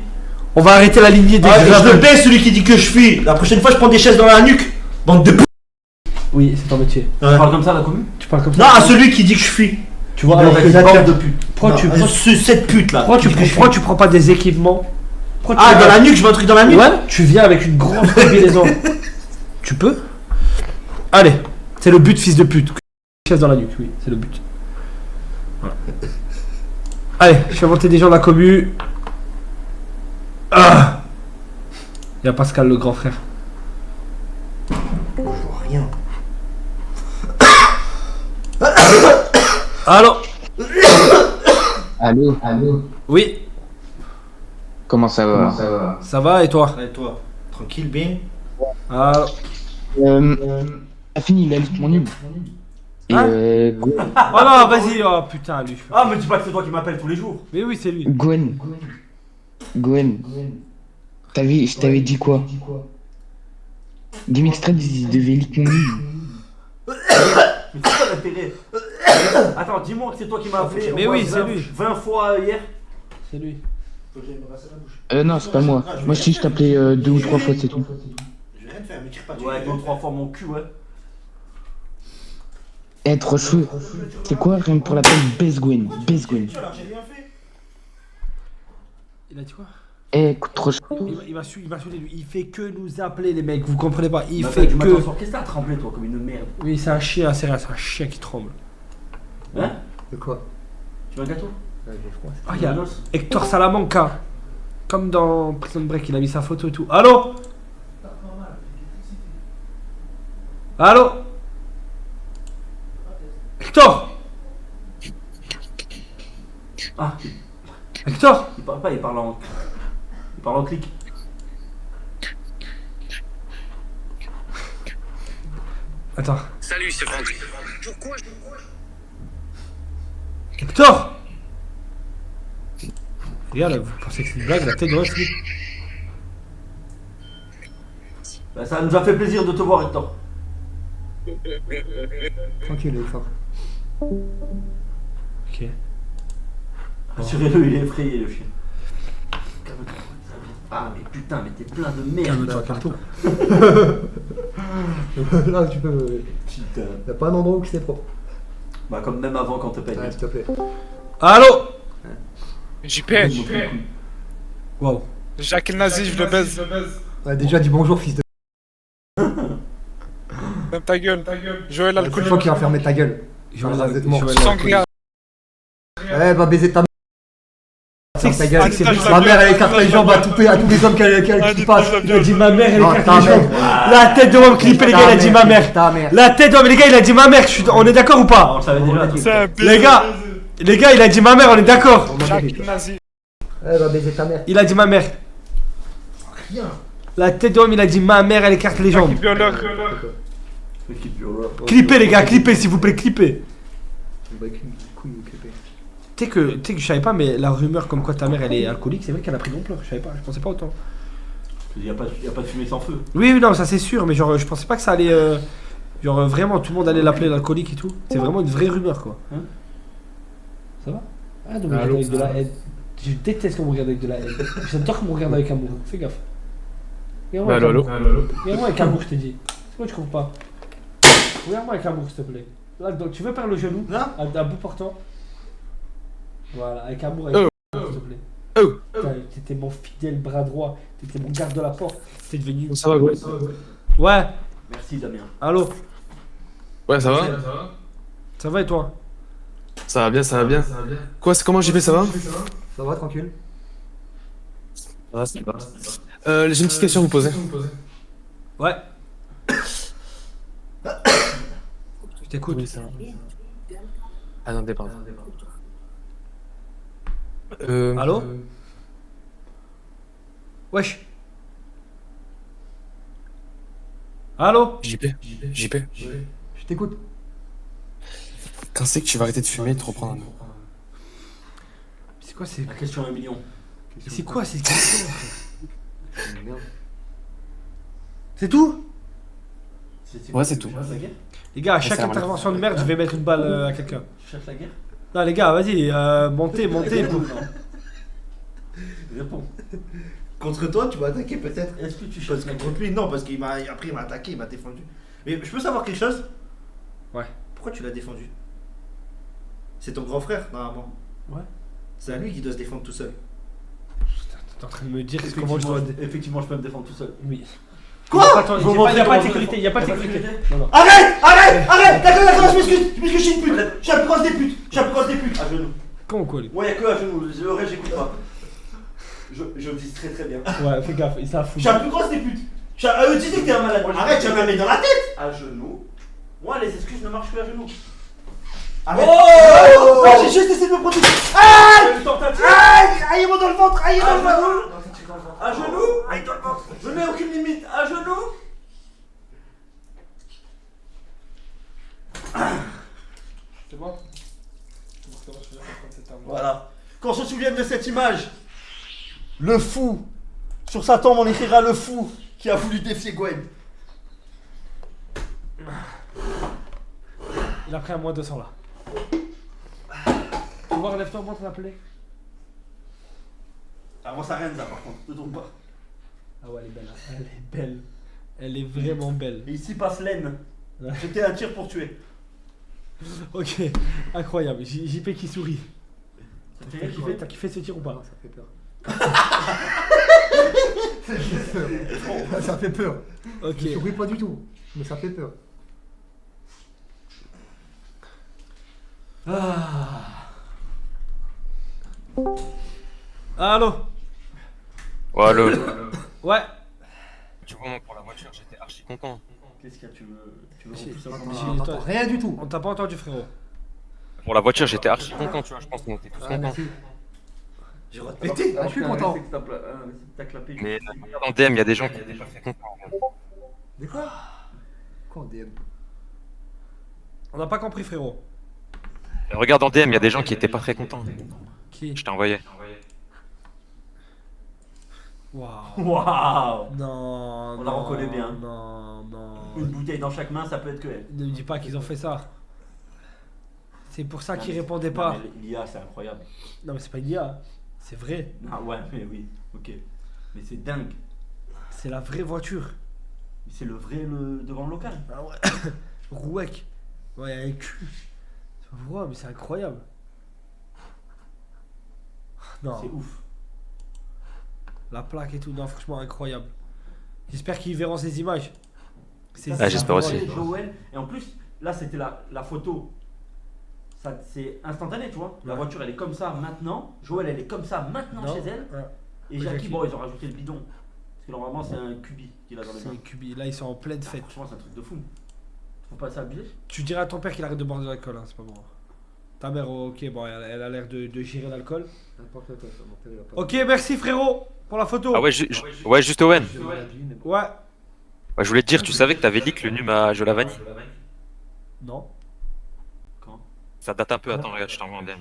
Speaker 4: On va arrêter la lignée des
Speaker 3: Ah, et je
Speaker 4: graves.
Speaker 3: le baisse celui qui dit que je fuis. La prochaine fois, je prends des chaises dans la nuque. Bande de p.
Speaker 4: Oui, c'est ton métier.
Speaker 1: Tu parles comme ça à la commune?
Speaker 4: Tu parles comme
Speaker 3: Non,
Speaker 4: ça.
Speaker 3: à celui qui dit que je fuis.
Speaker 4: Tu vois,
Speaker 1: Alors,
Speaker 4: alors,
Speaker 1: avec bande de pute.
Speaker 4: pourquoi tu
Speaker 3: Cette pute là.
Speaker 4: pourquoi tu prends pas des équipements? Pourquoi
Speaker 3: Ah,
Speaker 4: tu-
Speaker 3: dans la nuque, je veux un truc dans la nuque.
Speaker 4: Ouais, tu viens avec une grosse combinaison. Tu peux? Allez, c'est le but, fils de pute. Chaise dans la nuque, oui, c'est le but. Voilà. Allez, je vais monter des gens de la commu. Ah, il y a Pascal, le grand frère.
Speaker 3: Je vois rien.
Speaker 4: Allô?
Speaker 11: Allô,
Speaker 4: Oui,
Speaker 11: comment ça va?
Speaker 4: ça va et toi?
Speaker 3: Et toi, tranquille, bien.
Speaker 4: Allô?
Speaker 11: T'as fini la liste mon nul. Et
Speaker 4: Hein Oh non, vas-y, oh putain, lui.
Speaker 1: Ah, me dis pas que c'est toi qui m'appelles tous les jours.
Speaker 4: Mais oui, c'est lui.
Speaker 11: Gwen, je t'avais dit quoi? Game Extra devait leak mon nul.
Speaker 1: Mais c'est quoi l'intérêt? Attends, dis-moi que c'est toi qui m'as appelé.
Speaker 4: Mais
Speaker 1: au
Speaker 4: oui,
Speaker 1: moins
Speaker 4: c'est
Speaker 1: 20
Speaker 4: lui.
Speaker 1: 20 fois hier.
Speaker 4: C'est lui.
Speaker 11: Non, c'est pas moi. Moi, je t'appelais 2 ou 3 fois, c'est tout.
Speaker 3: Je vais rien te faire, me tire pas dessus.
Speaker 1: Ouais, 2-3 fois mon cul, ouais.
Speaker 11: Eh, trois cheveux. C'est quoi, rien que pour la peine, baisse Gwen.
Speaker 3: Alors, j'ai rien fait.
Speaker 4: Il a dit quoi?
Speaker 11: Eh, trop cheveux.
Speaker 4: Il m'a saoulé, lui. Il fait que nous appeler, les mecs. Vous comprenez pas? Il
Speaker 1: Bah,
Speaker 4: fait
Speaker 1: du matin au
Speaker 4: que.
Speaker 1: soir. Qu'est-ce que t'as tremblé, toi, comme une merde?
Speaker 4: Oui, c'est un chien, c'est vrai, c'est un chien qui tremble.
Speaker 1: Hein?
Speaker 2: De quoi?
Speaker 1: Tu veux un gâteau?
Speaker 2: Ouais, j'ai froid.
Speaker 4: Ah, il y a
Speaker 1: Manos?
Speaker 4: Hector Salamanca. Comme dans Prison Break, il a mis sa photo et tout. Allô? Allô Hector.
Speaker 1: Ah,
Speaker 4: Hector.
Speaker 1: il parle pas, il parle en clic.
Speaker 4: Attends.
Speaker 6: Salut, c'est Franck. Pourquoi
Speaker 4: Hector. Regarde, vous pensez que c'est une blague, la tête de Wesley.
Speaker 1: Bah, ça nous a fait plaisir de te voir, Hector.
Speaker 2: Tranquille, Hector.
Speaker 4: Ok.
Speaker 1: Rassurez-le, il est effrayé, le chien. Calme-toi. Ah, mais putain, mais t'es plein de merde.
Speaker 4: Calme-toi.
Speaker 2: Là, tu peux.
Speaker 1: Putain.
Speaker 2: Y'a pas un endroit où c'est propre.
Speaker 1: Bah, comme même avant quand te peigne.
Speaker 2: Ouais, s'il te plaît.
Speaker 4: Allô.
Speaker 12: JP,
Speaker 4: Waouh.
Speaker 12: Jacques le nazi, je le baise.
Speaker 2: Ouais, déjà, dis bonjour, fils de.
Speaker 12: Ferme ta gueule. Joël
Speaker 2: C'est
Speaker 12: alcoolique.
Speaker 2: toi qui vas fermer ta gueule.
Speaker 4: Joël
Speaker 2: Joël, vous êtes mort.
Speaker 4: Joël
Speaker 12: Sangria.
Speaker 2: Eh, va baiser ta mère. Ferme ta gueule.
Speaker 12: Anita, je
Speaker 2: Ma
Speaker 12: la
Speaker 2: mère, elle
Speaker 12: viole.
Speaker 2: écarte les jambes à tous les hommes qui passent.
Speaker 4: Il a dit ma mère, elle
Speaker 2: Non,
Speaker 4: écarte
Speaker 2: ta
Speaker 4: les
Speaker 2: mère.
Speaker 4: jambes. La tête de homme clippé, les gars, il a dit ma mère.
Speaker 2: Ta mère.
Speaker 4: La tête d'homme, les gars, il a dit ma mère. On est d'accord ou
Speaker 1: Ah,
Speaker 4: pas?
Speaker 1: on le savait déjà.
Speaker 12: C'est un
Speaker 4: Les gars, il a dit ma mère, on est d'accord.
Speaker 12: Jacques le nazi.
Speaker 2: Eh, va baiser ta mère.
Speaker 4: Il a dit ma mère.
Speaker 2: Rien.
Speaker 4: La tête d'homme, il a dit ma mère, elle écarte les jambes.
Speaker 12: Biologue.
Speaker 4: Clippez, les gars, clippez, s'il vous plaît, clippez.
Speaker 2: Bah, couille, clipper.
Speaker 4: Tu sais que je savais pas, mais la rumeur comme quoi ta mère elle est alcoolique, c'est vrai qu'elle a pris l'ampleur. Je savais pas, je pensais pas autant.
Speaker 1: Y a pas de fumée sans feu.
Speaker 4: Oui, non, ça c'est sûr, mais genre, je pensais pas que ça allait. Genre, vraiment, tout le monde allait l'appeler l'alcoolique et tout. C'est vraiment une vraie rumeur, quoi.
Speaker 1: Hein
Speaker 4: Ça va? Ah, donc, avec de la haine. Je déteste qu'on me regarde avec de la haine. J'adore qu'on me regarde avec amour. Fais gaffe. Regarde-moi avec amour. Regarde-moi avec amour, je t'ai dit. C'est quoi, tu comprends pas? Regarde-moi avec amour, s'il te plaît. Là, donc, tu veux faire le genou? À bout portant. Voilà, avec amour, avec amour, s'il te plaît. Putain, t'étais mon fidèle bras droit. T'étais mon garde de la porte. T'es devenu.
Speaker 9: Ça va, gros?
Speaker 4: Ouais.
Speaker 1: Merci, Damien.
Speaker 4: Allô?
Speaker 9: Ouais, ça va?
Speaker 4: Ça va et toi?
Speaker 9: Ça va bien, ça va bien. Quoi, c'est comment JP, ça va?
Speaker 2: Ça va, tranquille.
Speaker 9: Ah, ça va. J'ai une petite question à vous poser.
Speaker 4: Ouais. Je t'écoute.
Speaker 9: Oui, ça va. Attendez, pardon.
Speaker 4: Allô? Wesh. Allô?
Speaker 9: JP? JP?
Speaker 2: Je t'écoute.
Speaker 9: Quand c'est que tu vas arrêter de fumer et te reprendre un autre?
Speaker 4: C'est quoi c'est.
Speaker 1: La question à 1 million.
Speaker 4: C'est quoi ces questions? C'est tout?
Speaker 9: Ouais, c'est tout.
Speaker 4: Les gars, à chaque
Speaker 9: ça va.
Speaker 4: intervention de merde, je vais mettre une balle à quelqu'un.
Speaker 1: Tu cherches la guerre?
Speaker 4: Non, les gars, vas-y, montez.
Speaker 1: Réponds.
Speaker 3: Contre toi, tu vas attaquer peut-être.
Speaker 1: Est-ce que tu
Speaker 3: Parce
Speaker 1: cherches
Speaker 3: que
Speaker 1: la guerre?
Speaker 3: contre lui, non, parce qu'il m'a après il m'a attaqué, il m'a défendu. Mais je peux savoir quelque chose?
Speaker 4: Ouais.
Speaker 3: Pourquoi tu l'as défendu? C'est ton grand frère, normalement.
Speaker 4: Ouais.
Speaker 3: C'est à lui qui doit se défendre tout seul.
Speaker 4: T'es en train de me dire comment je dois.
Speaker 1: Effectivement, je peux me défendre tout seul.
Speaker 4: Oui.
Speaker 2: Quoi?
Speaker 4: Il y a pas de sécurité, il y a pas de sécurité. Non, non.
Speaker 2: Arrête! D'accord, je m'excuse, je suis une pute. Je suis la plus grosse des putes.
Speaker 1: À genoux.
Speaker 4: Con ou quoi, lui?
Speaker 1: Moi, y'a que à genoux. Le reste, j'écoute pas. Je vise très très bien.
Speaker 4: Ouais, fais gaffe, il s'en fout.
Speaker 2: Je suis la plus grosse des putes. Tu dis que t'es un malade. Arrête, tu vas me la mettre dans la tête.
Speaker 1: À genoux. Moi, les excuses ne marchent que à genoux.
Speaker 2: Arrête. Oh, j'ai juste essayé de me protéger. Aïe!
Speaker 1: Tentative.
Speaker 2: Aïe, moi dans le ventre. Aïe, dans le ventre.
Speaker 1: À genoux. Aïe, dans le ventre. Je n'ai aucune limite. À genoux.
Speaker 5: C'est bon?
Speaker 1: Voilà. Qu'on se souvienne de cette image. Le fou. Sur sa tombe, on écrira le fou qui a voulu défier Gwen.
Speaker 4: Il a pris un moins 200 là. Tu vois, relève-toi, montre la plaie.
Speaker 1: Avant sa reine, ça par contre. Ne tourne pas.
Speaker 4: Ah ouais, elle est belle. Hein. Elle est belle. Elle est vraiment belle.
Speaker 1: Et ici passe l'aine. J'étais un tir pour tuer.
Speaker 4: Ok, incroyable. JP qui sourit.
Speaker 1: T'as
Speaker 4: T'as kiffé ce tir ou pas?
Speaker 2: Ça fait peur. Ça fait peur.
Speaker 4: Ok.
Speaker 2: Je souris pas du tout, mais ça fait peur.
Speaker 4: Allô?
Speaker 9: Oh, allô?
Speaker 4: Ouais.
Speaker 9: Du coup, moi, pour la voiture, j'étais archi content.
Speaker 1: Qu'est-ce qu'il y a, tu veux
Speaker 4: J'ai-
Speaker 1: qu'on puisse
Speaker 4: Attends,
Speaker 1: entendre?
Speaker 4: attends,
Speaker 2: Rien du tout.
Speaker 4: On t'a pas entendu, frérot.
Speaker 13: Pour la voiture, j'étais archi content, tu vois, je pense qu'on était tous
Speaker 2: Ah,
Speaker 13: contents.
Speaker 2: merci.
Speaker 3: J'ai
Speaker 2: Mais
Speaker 3: répété.
Speaker 2: je suis content.
Speaker 1: T'as clapé.
Speaker 13: Mais en DM, il y a des gens qui étaient pas très contents.
Speaker 2: De quoi? Quoi en DM?
Speaker 4: On n'a pas compris, frérot.
Speaker 13: Regarde en DM, il y a des gens qui étaient pas très contents.
Speaker 4: Qui?
Speaker 13: Je t'ai envoyé.
Speaker 4: Waouh.
Speaker 1: Waouh!
Speaker 4: Non.
Speaker 1: On la
Speaker 4: non,
Speaker 1: reconnaît bien.
Speaker 4: Non, non.
Speaker 1: Une bouteille dans chaque main, ça peut être que elle.
Speaker 4: Ne me dis pas qu'ils ont fait ça. C'est pour ça
Speaker 1: Non,
Speaker 4: qu'ils
Speaker 1: mais-
Speaker 4: répondaient
Speaker 1: non,
Speaker 4: pas.
Speaker 1: mais l'IA, c'est incroyable.
Speaker 4: Non, mais c'est pas une IA. C'est vrai.
Speaker 1: Ah ouais, mais oui, ok. Mais c'est dingue.
Speaker 4: C'est la vraie voiture.
Speaker 1: C'est le vrai devant le local.
Speaker 4: Ah ouais. Rouec. Ouais, il y a un cul. Ouais, mais c'est incroyable. Non.
Speaker 1: C'est ouf.
Speaker 4: La plaque et tout, non, franchement, incroyable. J'espère qu'ils verront ces images.
Speaker 13: Ah, j'espère aussi.
Speaker 1: Joël, et en plus, là, c'était la photo. Ça, c'est instantané, tu vois. La
Speaker 4: Ouais.
Speaker 1: voiture, elle est comme ça maintenant. Joël, elle est comme ça maintenant
Speaker 4: Non.
Speaker 1: chez elle.
Speaker 4: Ouais.
Speaker 1: Et
Speaker 4: Ouais,
Speaker 1: Jackie,
Speaker 4: Jackie.
Speaker 1: bon, ils ont rajouté le bidon. Parce que normalement, c'est un cubi qu'il a dans les
Speaker 4: C'est
Speaker 1: mains.
Speaker 4: un cubi. Là, ils sont en pleine
Speaker 1: Ah,
Speaker 4: fête.
Speaker 1: franchement, c'est un truc de fou. Faut pas s'habiller.
Speaker 4: Tu diras à ton père qu'il arrête de boire de l'alcool, hein, c'est pas bon. Ta mère, ok, bon, elle a l'air de gérer l'alcool.
Speaker 2: N'importe quoi, ça, mon père, il a pas-
Speaker 4: Ok, merci frérot pour la photo.
Speaker 13: Ah ouais, ouais, juste Owen.
Speaker 2: J'ai mal à lui, mais bon.
Speaker 4: Ouais.
Speaker 13: Ouais, je voulais te dire, tu savais que t'avais leak le num à Jolavani?
Speaker 4: Non.
Speaker 1: Quand?
Speaker 13: Ça date un peu, attends, regarde, je t'envoie un DM.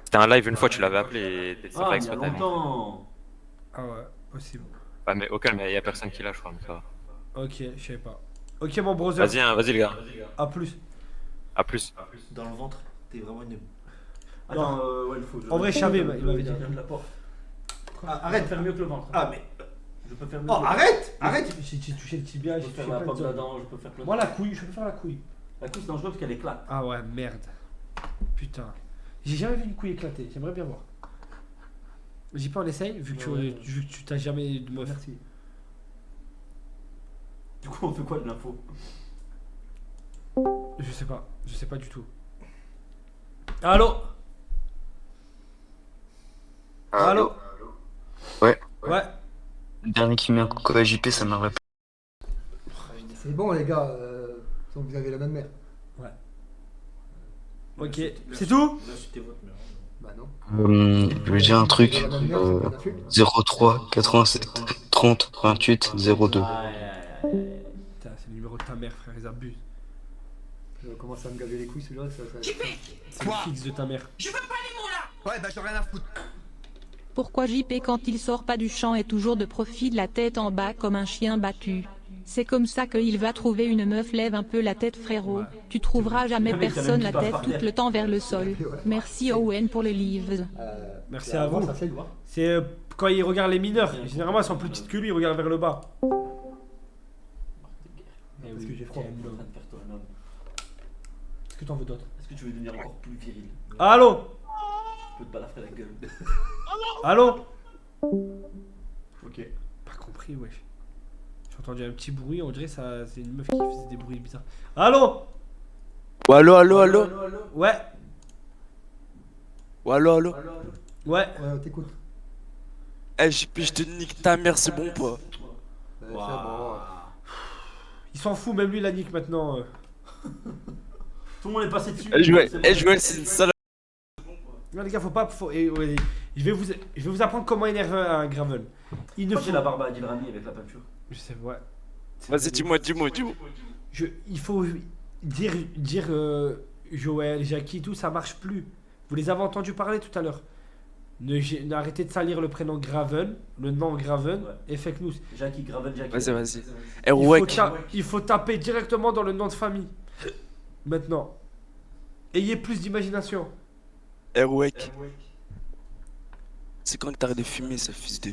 Speaker 13: C'était un live une fois, tu l'avais appelé et c'est
Speaker 1: Ah,
Speaker 13: pas
Speaker 1: il y a
Speaker 13: exploité.
Speaker 1: longtemps.
Speaker 4: Ah ouais, possible.
Speaker 13: Ouais, mais au calme, il y a personne qui l'a, je crois, mais ça va.
Speaker 4: Ok, je sais pas. Ok, mon brother.
Speaker 13: Vas-y, hein, vas-y, les gars.
Speaker 4: A plus.
Speaker 13: À plus.
Speaker 3: Dans le ventre, t'es vraiment une.
Speaker 1: Attends, ouais, il faut.
Speaker 4: En vrai, je savais, il m'avait dit.
Speaker 1: De la porte.
Speaker 2: Ah,
Speaker 1: Je
Speaker 2: arrête.
Speaker 1: peux faire mieux que le ventre.
Speaker 3: Ah, mais.
Speaker 1: Je peux faire mieux.
Speaker 2: Oh,
Speaker 1: que le
Speaker 2: arrête.
Speaker 1: ventre.
Speaker 2: Arrête.
Speaker 4: Si tu touché le tibia,
Speaker 1: Je
Speaker 4: j'ai
Speaker 1: peux
Speaker 4: touché
Speaker 1: faire la
Speaker 4: plein de
Speaker 1: porte
Speaker 4: zones.
Speaker 1: là-dedans, je peux faire plein de
Speaker 4: Moi, la couille, je peux faire la couille.
Speaker 1: La couille, c'est dangereux parce qu'elle éclate.
Speaker 4: Ah ouais, merde. Putain. J'ai jamais vu une couille éclater, j'aimerais bien voir. J'y pas, on essaye, vu que,
Speaker 1: Ouais.
Speaker 4: vu que tu t'as jamais de meuf.
Speaker 2: Merci.
Speaker 1: Du coup, on fait quoi de l'info?
Speaker 4: Je sais pas du tout. Allô? Allô?
Speaker 11: Ouais.
Speaker 4: Ouais.
Speaker 11: Le dernier qui met un coucou à JP, ça m'a rappelé.
Speaker 2: C'est bon, les gars. Donc vous avez la même mère.
Speaker 4: Ok, c'est tout?
Speaker 2: Bah non.
Speaker 11: Je vais dire un truc.
Speaker 2: La même mère, c'est pas un insulte.
Speaker 11: 03 87 30 28 02.
Speaker 1: Aïe, aïe, aïe.
Speaker 4: Putain, c'est le numéro de ta mère, frère, ils abusent.
Speaker 2: Je commence à me gaver les couilles, celui-là.
Speaker 4: C'est le fixe de ta mère.
Speaker 2: Ouais, bah j'ai rien à foutre.
Speaker 7: Pourquoi JP quand il sort pas du champ est toujours de profil la tête en bas comme un chien battu? C'est comme ça qu'il va trouver une meuf, lève un peu la tête frérot. Tu trouveras jamais
Speaker 1: Le mec, il a
Speaker 7: personne
Speaker 1: même
Speaker 7: la
Speaker 1: pas
Speaker 7: tête
Speaker 1: par
Speaker 7: tout
Speaker 1: terre.
Speaker 7: le temps vers le sol. Merci Owen pour le livre.
Speaker 4: Merci à vous.
Speaker 2: Ça, c'est loin.
Speaker 4: C'est quand ils regardent les mineurs. Généralement, elles sont plus petites que lui, ils regardent vers le bas.
Speaker 2: Parce que j'ai froid.
Speaker 1: T'es en train de faire toi un homme.
Speaker 4: Qu'est-ce que t'en veux d'autre?
Speaker 1: Est-ce que tu veux devenir encore plus viril?
Speaker 4: Allô?
Speaker 1: Je peux te balafrer la gueule.
Speaker 4: Allô?
Speaker 1: Ok.
Speaker 4: Pas compris, wesh. J'ai entendu un petit bruit, on dirait ça, c'est une meuf qui faisait des bruits bizarres. Allô?
Speaker 12: Ouais, allô, allô, allô.
Speaker 4: Ouais,
Speaker 12: Ouais, allô, allô.
Speaker 4: ouais.
Speaker 2: Ouais, on t'écoute.
Speaker 12: Eh, JP, je te nique ta mère, c'est bon, pas.
Speaker 2: C'est bon.
Speaker 4: Il s'en fout, même lui, la nique maintenant.
Speaker 1: Tout le monde est passé dessus.
Speaker 12: Eh, Joël,
Speaker 1: C'est bon.
Speaker 12: eh, Joël, c'est une salope.
Speaker 4: Non, les gars, faut pas. Ouais, je vais vous apprendre comment énerver un Gravel. Il ne
Speaker 1: Moi,
Speaker 4: faut.
Speaker 1: j'ai la barbe à Adil Rami avec la peinture.
Speaker 4: Je sais, ouais.
Speaker 12: Vas-y, dis-moi.
Speaker 4: Il faut dire Joël, Jackie, tout, ça marche plus. Vous les avez entendus parler tout à l'heure. Arrêtez de salir le prénom Graven, le nom Graven,
Speaker 1: Ouais.
Speaker 4: et fake news.
Speaker 1: Jackie, Gravel, Jackie.
Speaker 12: Vas-y. Eh, ouais.
Speaker 4: Il faut taper directement dans le nom de famille. Maintenant. Ayez plus d'imagination.
Speaker 12: Eh, ouais. C'est quand que t'arrêtes de fumer, ça, fils de.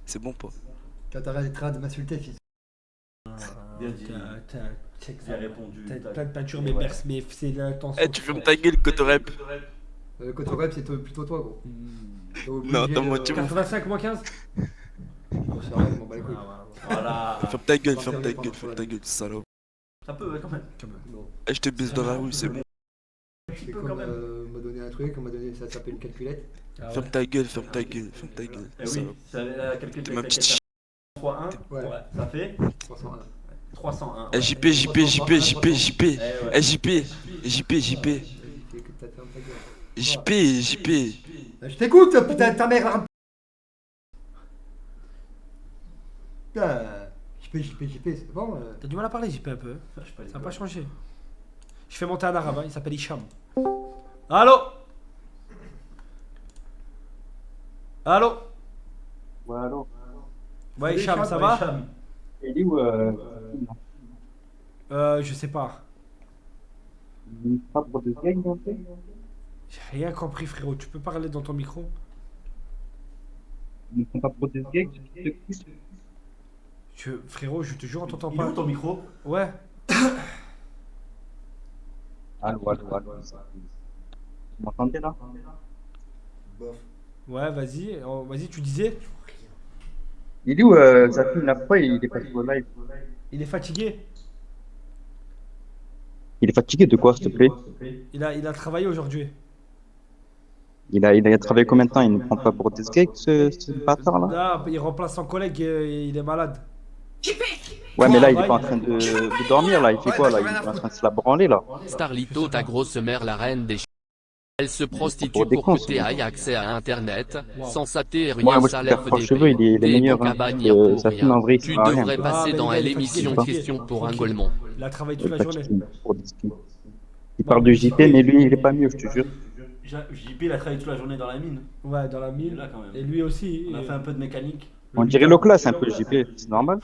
Speaker 12: C'est bon, pas.
Speaker 2: Quand t'arrêteras de m'insulter, fils.
Speaker 1: Bien dit. J'ai répondu.
Speaker 4: T'as plein de peintures, mais
Speaker 1: Ouais.
Speaker 4: merci, mais c'est l'intention.
Speaker 12: Eh, tu fermes ta gueule, Cotorep.
Speaker 2: Côté rep, c'est plutôt toi, gros.
Speaker 12: Non, attends-moi, tu
Speaker 4: 85 moins 15.
Speaker 2: Oh, c'est vrai, je m'en bats les couilles.
Speaker 1: Voilà.
Speaker 12: Ferme ta gueule, salope.
Speaker 1: Ça peut, ouais, quand même.
Speaker 2: Non.
Speaker 12: Eh, je te baisse dans la rue, c'est bon.
Speaker 1: Un petit
Speaker 2: C'est
Speaker 1: peu
Speaker 2: comme
Speaker 1: quand même.
Speaker 2: me donner un truc. truc, on m'a donné, ça s'appelle une calculette.
Speaker 4: Ah
Speaker 12: Ferme
Speaker 4: ouais.
Speaker 12: ta gueule, ferme ta gueule, ferme ta gueule.
Speaker 1: Eh
Speaker 12: Ça
Speaker 1: oui,
Speaker 12: va.
Speaker 1: ça la calculette
Speaker 12: Ma
Speaker 1: avec
Speaker 12: petite
Speaker 1: laquelle 3-1,
Speaker 2: Ouais.
Speaker 1: ça fait
Speaker 2: 301.
Speaker 1: 301.
Speaker 12: Eh, JP, JP, JP, JP, JP. Eh, JP, JP, JP.
Speaker 2: J'ai fait que t'as fermé ta gueule.
Speaker 12: JP, JP.
Speaker 2: Je t'écoute, putain, ta mère. Putain, JP, c'est bon.
Speaker 4: T'as du mal à parler, JP un peu. Ça n'a pas changé. Je fais monter un arabe, hein, il s'appelle Hicham. Allô? Allô?
Speaker 14: Ouais, allô.
Speaker 4: Ouais,
Speaker 1: Salut,
Speaker 4: Hicham,
Speaker 1: Hicham,
Speaker 4: ça
Speaker 1: ouais,
Speaker 4: va?
Speaker 1: Hicham.
Speaker 14: Il est où
Speaker 4: Je sais pas.
Speaker 14: Pas pour de gang, en fait.
Speaker 4: J'ai rien compris, frérot. Tu peux parler dans ton micro?
Speaker 14: Ils ne font pas pour des gang,
Speaker 4: Frérot, je te jure, on t'entend
Speaker 1: Il
Speaker 4: pas.
Speaker 1: est où ton micro?
Speaker 4: Ouais.
Speaker 14: Allô. Vous m'entendez là?
Speaker 2: Bof.
Speaker 4: Ouais, vas-y. Vas-y, tu disais?
Speaker 14: Il est où ça fait une fois, il est pas sur le live.
Speaker 4: Il est fatigué.
Speaker 14: Il est fatigué de quoi, s'il te plaît?
Speaker 4: Il a travaillé aujourd'hui.
Speaker 14: Il a travaillé combien de temps? Il ne prend pas pour des gangs, ce bâtard là?
Speaker 4: Là, il remplace son collègue, il est malade.
Speaker 14: Ouais, mais là, il est pas en train de dormir là. Il fait quoi là? Il est en train de se la branler là.
Speaker 8: Starlito, ta grosse mère, la reine des elle se prostitue
Speaker 14: Pour des
Speaker 8: pour
Speaker 14: cons,
Speaker 8: que tu aies accès à internet. Sans ça, t'es
Speaker 14: Moi,
Speaker 8: rien,
Speaker 14: je
Speaker 8: ça
Speaker 14: préfère
Speaker 8: lève
Speaker 14: Franck
Speaker 8: des
Speaker 14: Cheveux, il est
Speaker 8: des
Speaker 14: meilleur.
Speaker 8: bons
Speaker 14: Hein,
Speaker 8: cabanières pour
Speaker 14: ça
Speaker 8: rien.
Speaker 14: filme en vrai,
Speaker 8: Tu
Speaker 14: ça va rien.
Speaker 8: devrais passer dans
Speaker 4: mais il est
Speaker 8: l'émission
Speaker 4: fatigué.
Speaker 8: Question pour un
Speaker 4: Tranquille.
Speaker 8: Golemont.
Speaker 4: Il a travaillé toute
Speaker 14: Il est
Speaker 4: la journée.
Speaker 14: fatigué pour des skins. Il parle de JP, mais lui, il est pas mieux, je te jure.
Speaker 1: JP, il a travaillé toute la journée dans la mine.
Speaker 4: Ouais, dans la
Speaker 1: Il est
Speaker 4: mine.
Speaker 1: là quand même.
Speaker 4: Et lui aussi.
Speaker 1: On a fait un peu de mécanique.
Speaker 14: On dirait low class un peu, JP, c'est normal?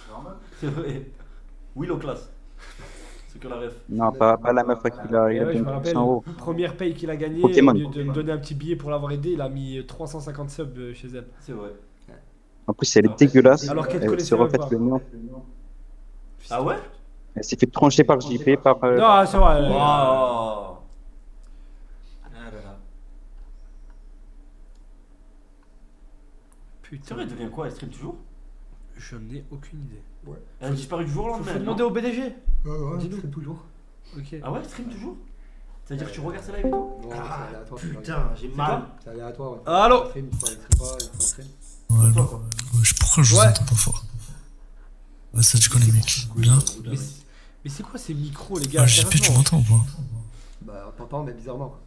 Speaker 1: C'est vrai. Oui, low class. C'est que la ref.
Speaker 14: Non, pas la meuf qu'il a,
Speaker 4: Et
Speaker 14: il a
Speaker 4: ouais, je me
Speaker 14: bien
Speaker 4: rappelle,
Speaker 14: 100 euros.
Speaker 4: première paye qu'il a gagnée,
Speaker 14: Pokémon.
Speaker 4: au lieu de me donner un petit billet pour l'avoir aidé, il a mis 350 subs chez elle.
Speaker 1: C'est vrai.
Speaker 14: En plus, elle est dégueulasse.
Speaker 4: Alors qu'elle te
Speaker 14: Elle
Speaker 4: connaissait
Speaker 14: se
Speaker 4: même
Speaker 14: refait
Speaker 4: pas.
Speaker 14: le mien.
Speaker 1: Ah ouais?
Speaker 14: Elle s'est fait trancher par JP, par.
Speaker 4: Non, c'est vrai.
Speaker 1: Oh.
Speaker 3: Ah là là.
Speaker 1: C'est
Speaker 4: Putain,
Speaker 1: vrai, elle devient quoi? Elle stream toujours?
Speaker 4: je n'ai aucune idée.
Speaker 1: Elle a disparu du jour au lendemain.
Speaker 4: Faut
Speaker 1: non
Speaker 4: demander au BDG.
Speaker 2: Ouais,
Speaker 4: Dis-nous.
Speaker 2: c'est toujours.
Speaker 4: Ok.
Speaker 1: Ah ouais, stream toujours? C'est-à-dire que tu regardes sa live et tout?
Speaker 2: Non, c'est aléatoire.
Speaker 3: Putain, j'ai mal.
Speaker 2: C'est aléatoire. Ouais.
Speaker 4: Allô?
Speaker 2: Une fois, il stream pas, une fois, il stream.
Speaker 15: Ouais,
Speaker 1: Toi, quoi.
Speaker 15: pourquoi je vous
Speaker 4: Ouais.
Speaker 15: entends pas fort? Ouais, ça, tu connais, mec. Bien.
Speaker 4: Mais c'est quoi ces micros, les gars?
Speaker 15: Ah, JP, tu
Speaker 4: Sérieusement.
Speaker 15: m'entends ou pas?
Speaker 2: Bah, on t'entend, mais bizarrement. Quoi.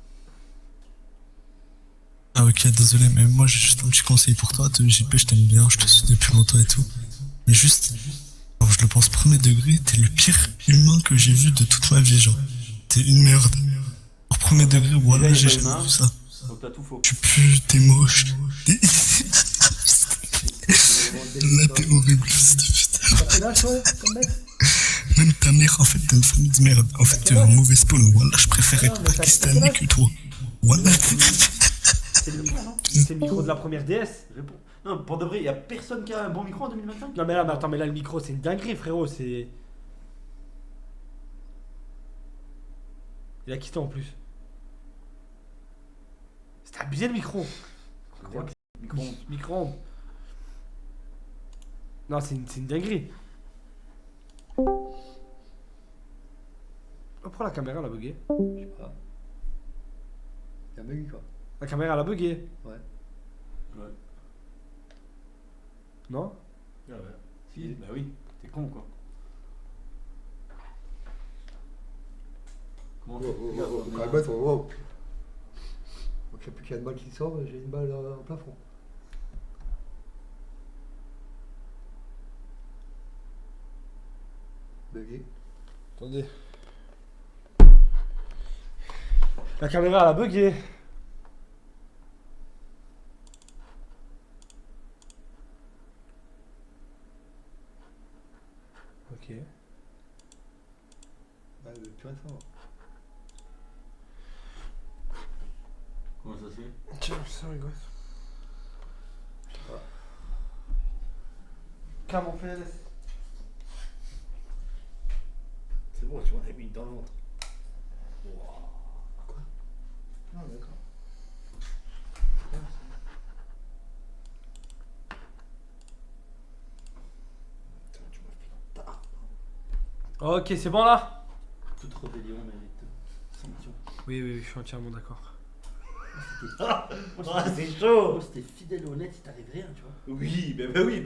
Speaker 15: Ah, ok, désolé, mais moi, j'ai juste un petit conseil pour toi. JP, je t'aime bien, je te suis depuis longtemps et tout. Mais juste, alors, je le pense premier degré, t'es le pire humain que j'ai vu de toute ma vie, genre. T'es une merde. Au premier degré, voilà, j'ai jamais vu ça.
Speaker 1: Donc t'as tout faux.
Speaker 15: Tu pues, t'es moche. Là, t'es horrible, fils de putain.
Speaker 2: T'as quel âge, toi, comme mec?
Speaker 15: Même ta mère, en fait, t'es une famille de merde. En fait, t'es un mauvais spawn. Voilà, je préfère être pakistanais que toi. Voilà.
Speaker 4: C'est le micro de la première DS.
Speaker 1: Réponds. Non, pour de vrai, y a personne qui a un bon micro en 2025?
Speaker 4: Non mais là, mais attends, mais là le micro c'est une dinguerie, frérot, c'est... Il a quitté en plus. C'était abusé le micro.
Speaker 1: Je crois que c'est le micro.
Speaker 4: Micro-ondes. Non, c'est une dinguerie. Oh, pourquoi la caméra elle a bugué?
Speaker 2: Je sais pas. Y'a un bug, quoi.
Speaker 4: La caméra elle a bugué.
Speaker 2: Ouais.
Speaker 1: Ouais.
Speaker 4: Non?
Speaker 1: Ah ouais. Si, bah oui, t'es con quoi. Comment
Speaker 2: Wow. Donc, il n'y a plus qu'il y a une balle qui sort, j'ai une balle en plafond. Bugué.
Speaker 4: Attendez. La caméra elle a bugué. Ok.
Speaker 2: Bah, elle veut plus rien savoir.
Speaker 1: Comment ça se fait?
Speaker 4: Tiens, ça rigole. Calme, on fait la laisse.
Speaker 3: C'est bon, tu m'en as mis dans le ventre. Quoi? Ah, d'accord.
Speaker 4: Ok, c'est bon là?
Speaker 1: Toute rébellion mérite sanction.
Speaker 4: Oui, je suis entièrement d'accord.
Speaker 3: c'est chaud.
Speaker 1: Moi, c'était fidèle et honnête, il t'arrive rien, tu vois.
Speaker 3: Oui, bah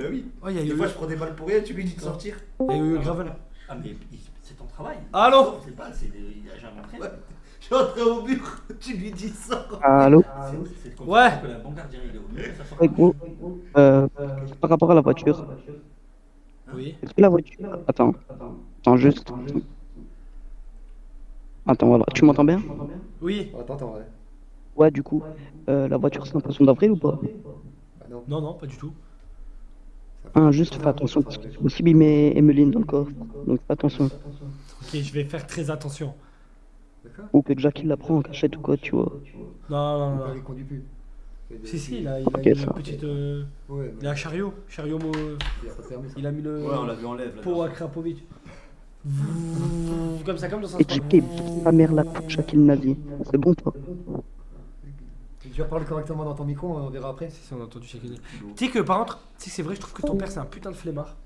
Speaker 3: oui.
Speaker 4: Oh, il y a
Speaker 3: Des
Speaker 4: eu.
Speaker 3: fois, je prends des balles pour rien, tu lui dis de sortir.
Speaker 4: Il y a eu Gravel.
Speaker 1: Ah, mais c'est ton travail.
Speaker 4: Allô?
Speaker 1: C'est pas, il a jamais entraîné.
Speaker 3: Je suis entré au mur, tu lui dis ça.
Speaker 11: Allô?
Speaker 1: C'est comme
Speaker 4: Ouais.
Speaker 1: ça que la bon gardien, il est au mur, ça sort.
Speaker 11: Ouais, gros. Par rapport à la voiture.
Speaker 4: Oui.
Speaker 11: Est-ce que la voiture. Attends. Attends, juste. Attends, voilà. Tu m'entends bien?
Speaker 4: Oui.
Speaker 2: Attends, ouais.
Speaker 11: Ouais, du coup. La voiture, c'est un poisson d'avril ou pas?
Speaker 4: Non, non, pas du tout.
Speaker 11: Juste fais attention parce que c'est possible, il met Emeline dans le corps. Donc fais attention.
Speaker 4: Ok, je vais faire très attention.
Speaker 11: Ou que Jack il la prend en cachette ou quoi, tu vois.
Speaker 4: Non.
Speaker 2: Il conduit plus.
Speaker 4: Si, il a
Speaker 11: Ok,
Speaker 4: une
Speaker 11: ça.
Speaker 4: petite.
Speaker 2: Ouais,
Speaker 4: Il a un chariot.
Speaker 2: il a pas de permis, ça.
Speaker 4: Il a mis le.
Speaker 1: Ouais, on l'a vu en lève.
Speaker 4: pot à Krapovic. Comme ça, comme dans un
Speaker 11: Et JP, ta mère la Jack il nazi. C'est bon, toi?
Speaker 2: Tu vas parler correctement dans ton micro, on verra après.
Speaker 4: Si, on a entendu chacun. Tu sais que par contre, tu sais que c'est vrai, je trouve que ton père c'est un putain de flemmard.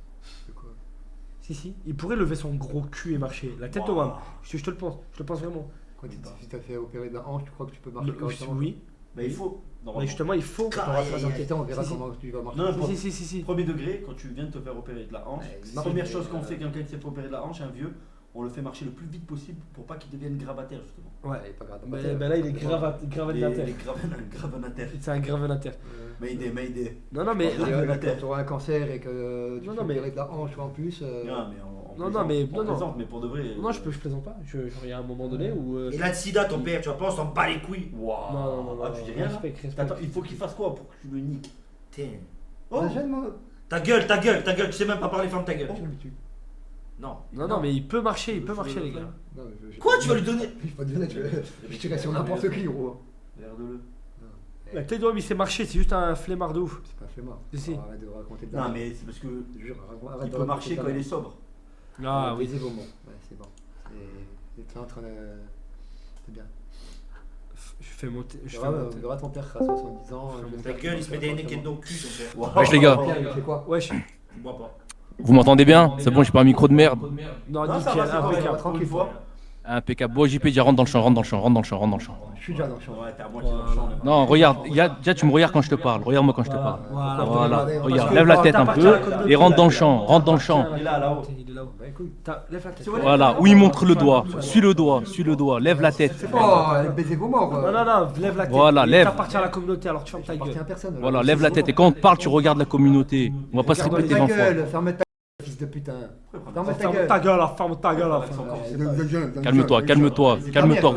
Speaker 4: Si, il pourrait lever son gros cul et marcher. La tête au wam. Je te le pense, vraiment.
Speaker 2: Quand si t'as fait opérer de la hanche, tu crois que tu peux marcher correctement?
Speaker 4: Oui.
Speaker 1: Mais il faut.
Speaker 4: Mais justement, il faut.
Speaker 2: Quand on va se inquiéter, on verra comment tu vas marcher.
Speaker 1: Non,
Speaker 4: Si.
Speaker 1: Premier degré, quand tu viens de te faire opérer de la hanche,
Speaker 2: non,
Speaker 1: première
Speaker 2: mais,
Speaker 1: chose qu'on fait quelqu'un qui s'est fait opérer de la hanche, un vieux, on le fait marcher le plus vite possible pour pas qu'il devienne gravataire justement.
Speaker 4: Ouais,
Speaker 2: il est pas grave.
Speaker 4: Mais là, il est gravenataire.
Speaker 1: Gravenataire.
Speaker 4: C'est un gravenataire.
Speaker 1: Mais idée.
Speaker 4: Non, mais.
Speaker 2: Quand tu auras un cancer et que tu
Speaker 4: Non,
Speaker 2: fais
Speaker 4: mais-
Speaker 2: opérer de la hanche en plus.
Speaker 1: On plaisante, mais pour de vrai.
Speaker 4: Non, je plaisante pas. Genre, il y a un moment donné où.
Speaker 3: Il a de sida, ton père, tu vois pas, on s'en bat les couilles.
Speaker 1: Waouh.
Speaker 4: Non.
Speaker 1: Ah, tu dis rien là
Speaker 4: Respect.
Speaker 1: Attends, il faut qu'il fasse quoi pour que tu le niques?
Speaker 3: Tiens.
Speaker 1: Oh.
Speaker 3: Ta gueule, tu sais même pas parler, ferme ta gueule. Non,
Speaker 4: mais il peut marcher, les gars.
Speaker 3: Quoi, tu vas lui donner?
Speaker 2: Je vais pas te donner, je tirais sur n'importe qui, gros.
Speaker 1: Regarde-le.
Speaker 4: La tête de l'homme, il sait marcher, c'est juste un flemmard de ouf.
Speaker 2: C'est pas flemmard.
Speaker 4: Si.
Speaker 2: Arrête de raconter de
Speaker 1: Non, mais c'est parce que.
Speaker 2: Jure, arrête
Speaker 1: Il
Speaker 2: de
Speaker 1: peut
Speaker 2: raconter
Speaker 1: marcher
Speaker 2: de
Speaker 1: quand il est sobre.
Speaker 4: Ah oui.
Speaker 2: C'est bon, ouais, c'est bon. C'est en train de. C'est bien.
Speaker 4: Je fais monter.
Speaker 2: On verra ton père à 70 ans.
Speaker 3: Ta gueule, il se met des neked au cul, son père.
Speaker 13: Wesh les gars,
Speaker 2: Il fait quoi?
Speaker 4: Wesh.
Speaker 3: Bois pas.
Speaker 13: vous m'entendez bien? C'est bon, j'ai pas un micro de merde.
Speaker 4: Non,
Speaker 1: Non, ça
Speaker 4: nickel,
Speaker 1: va, c'est
Speaker 4: impeccable.
Speaker 2: tranquille, fois.
Speaker 13: Impeccable. Bon, JP, dis rentre dans le champ.
Speaker 2: Je suis déjà dans le champ.
Speaker 1: Ouais, t'es à moitié dans le champ.
Speaker 13: Non, regarde, déjà tu me regardes quand je te parle. Regarde-moi quand je te parle. Voilà,
Speaker 2: Parce
Speaker 13: regarde,
Speaker 2: que
Speaker 13: lève la tête un
Speaker 4: t'appartiens
Speaker 13: peu
Speaker 4: à la communauté.
Speaker 13: et rentre dans le champ.
Speaker 1: Il est là-haut.
Speaker 4: Il est là-haut.
Speaker 2: Bah écoute.
Speaker 4: Lève la tête.
Speaker 13: Voilà, où il montre le doigt. Suis le doigt, lève la tête.
Speaker 2: Oh, baiser vos morts.
Speaker 4: Non, lève la tête.
Speaker 13: Voilà, lève.
Speaker 4: T'appartiens à la communauté, alors tu fermes ta
Speaker 2: T'appartiens à
Speaker 4: gueule.
Speaker 2: personne.
Speaker 13: Voilà, lève la tête. Et quand on te parle, tu regardes la communauté. On va pas se
Speaker 2: Ferme
Speaker 13: répéter
Speaker 2: ta
Speaker 13: 20 fois.
Speaker 2: gueule, ferme ta gueule, fils de putain. Ferme ta
Speaker 4: Ferme
Speaker 2: gueule.
Speaker 4: ta gueule, ferme ta gueule.
Speaker 13: Calme-toi,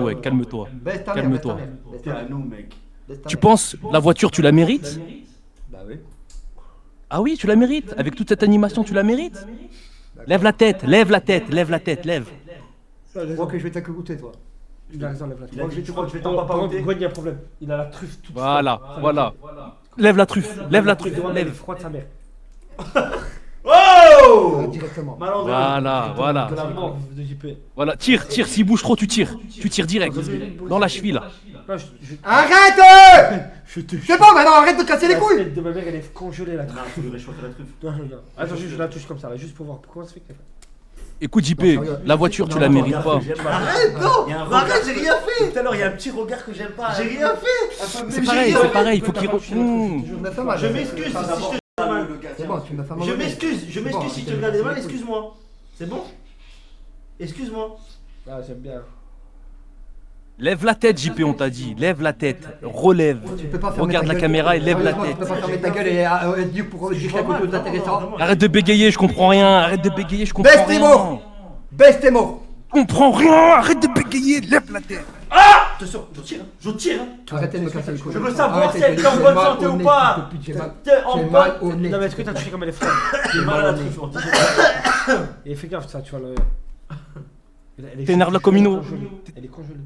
Speaker 13: ouais, calme-toi.
Speaker 2: Baisse ta mère,
Speaker 13: Calme-toi.
Speaker 2: baisse ta mère, baisse
Speaker 1: T'es
Speaker 2: ta
Speaker 1: à
Speaker 2: mère.
Speaker 1: nous, mec.
Speaker 2: Baisse ta
Speaker 13: Tu
Speaker 2: mère.
Speaker 13: penses la voiture, tu la mérites?
Speaker 2: Bah oui.
Speaker 13: Ah oui, tu la mérites. Avec toute cette animation, tu la mérites. Lève la tête.
Speaker 2: Je crois que je vais t'accoûter, toi.
Speaker 4: Il a raison, lève la tête.
Speaker 1: Tu crois que je vais t'en paparoter?
Speaker 4: Gwen, il y a un problème. Il a la truffe toute
Speaker 13: Voilà. Lève la truffe.
Speaker 4: Elle est froide, sa mère.
Speaker 1: Oh!
Speaker 2: Directement.
Speaker 13: Voilà.
Speaker 4: De la mort de JP.
Speaker 13: Voilà, tire, s'il bouge trop, tu tires. Tu tires direct. Dans la cheville, là.
Speaker 2: Arrête! C'est bon, maintenant arrête de casser les
Speaker 4: La
Speaker 2: couilles!
Speaker 4: tête de ma mère, elle est congelée, la
Speaker 1: Non,
Speaker 4: truffe.
Speaker 1: tu veux réchauffer la truffe.
Speaker 4: Non. Attends, juste, je la touche comme ça, là, juste pour voir. Comment ça fait qu'elle fait?
Speaker 13: Écoute, JP, la voiture, tu la mérites pas.
Speaker 2: Arrête, non!
Speaker 1: Il y a un
Speaker 2: Arrête,
Speaker 1: regard
Speaker 2: j'ai rien fait!
Speaker 1: Tout à l'heure, il y a un petit regard que j'aime pas.
Speaker 2: J'ai rien fait!
Speaker 13: C'est pareil, il faut qu'il
Speaker 1: Je m'excuse si je te fais mal.
Speaker 2: C'est bon, tu m'as fait mal.
Speaker 1: Je m'excuse si tu te regardais mal, excuse-moi. C'est bon? Excuse-moi.
Speaker 4: Ah, j'aime bien.
Speaker 13: Lève la tête, JP, on t'a dit. Lève la tête. Relève.
Speaker 2: Tu peux pas fermer
Speaker 13: Regarde
Speaker 2: ta
Speaker 13: la
Speaker 2: gueule.
Speaker 13: caméra et lève la
Speaker 2: Sérieusement,
Speaker 13: tête.
Speaker 2: Tu peux pas fermer ta gueule et dire pour dire quelque chose d'intéressant.
Speaker 13: Arrête de bégayer, je comprends rien. Arrête de bégayer, je comprends
Speaker 2: Baisse tes
Speaker 13: rien.
Speaker 2: mots! Baisse tes mots!
Speaker 13: Je comprends rien. Arrête de bégayer, lève la tête.
Speaker 1: Attention, je tire.
Speaker 2: Arrêtez de me casser les couilles.
Speaker 1: Je veux savoir si
Speaker 2: Arrêtez,
Speaker 1: elle est en
Speaker 2: j'ai
Speaker 1: bonne
Speaker 2: mal
Speaker 1: santé
Speaker 2: au
Speaker 1: ou
Speaker 2: nez,
Speaker 1: pas.
Speaker 2: fils de pute, j'ai mal-
Speaker 1: T'es en
Speaker 2: j'ai
Speaker 1: bonne.
Speaker 2: mal au nez.
Speaker 4: Non, mais est-ce que t'as touché comme elle est froide?
Speaker 1: J'ai mal à la truffe.
Speaker 4: Et fais gaffe, ça, tu vas le.
Speaker 13: T'énerves la commune.
Speaker 4: Elle est congelée.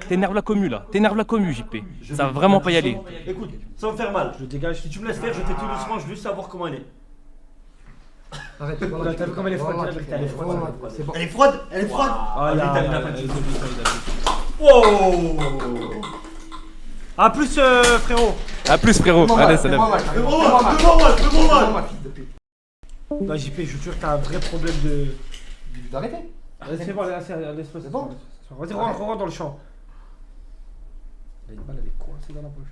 Speaker 13: T'énerves la commu, là. T'énerves la commu, JP. Ça va vraiment pas y aller.
Speaker 1: Écoute, ça va me faire mal.
Speaker 4: Je dégage.
Speaker 1: Si tu me laisses faire, je fais tout doucement, je veux juste savoir comment elle est.
Speaker 2: Arrête,
Speaker 4: Là, t'as vu comme elle est froide,
Speaker 2: voilà,
Speaker 4: elle est froide.
Speaker 2: c'est bon.
Speaker 1: Elle est froide. Elle est froide.
Speaker 4: Ah,
Speaker 1: il
Speaker 4: il a
Speaker 1: a
Speaker 4: pas
Speaker 1: pas
Speaker 4: de
Speaker 1: de
Speaker 4: Oh! A plus, frérot.
Speaker 13: A plus, frérot. Allez, ça lève.
Speaker 4: Non, JP, je te jure que t'as un vrai problème de.
Speaker 2: D'arrêter.
Speaker 4: C'est bon, laisse-moi.
Speaker 2: C'est bon.
Speaker 4: Vas-y, rentre dans le champ. Il a une balle, elle est coincée dans la poche.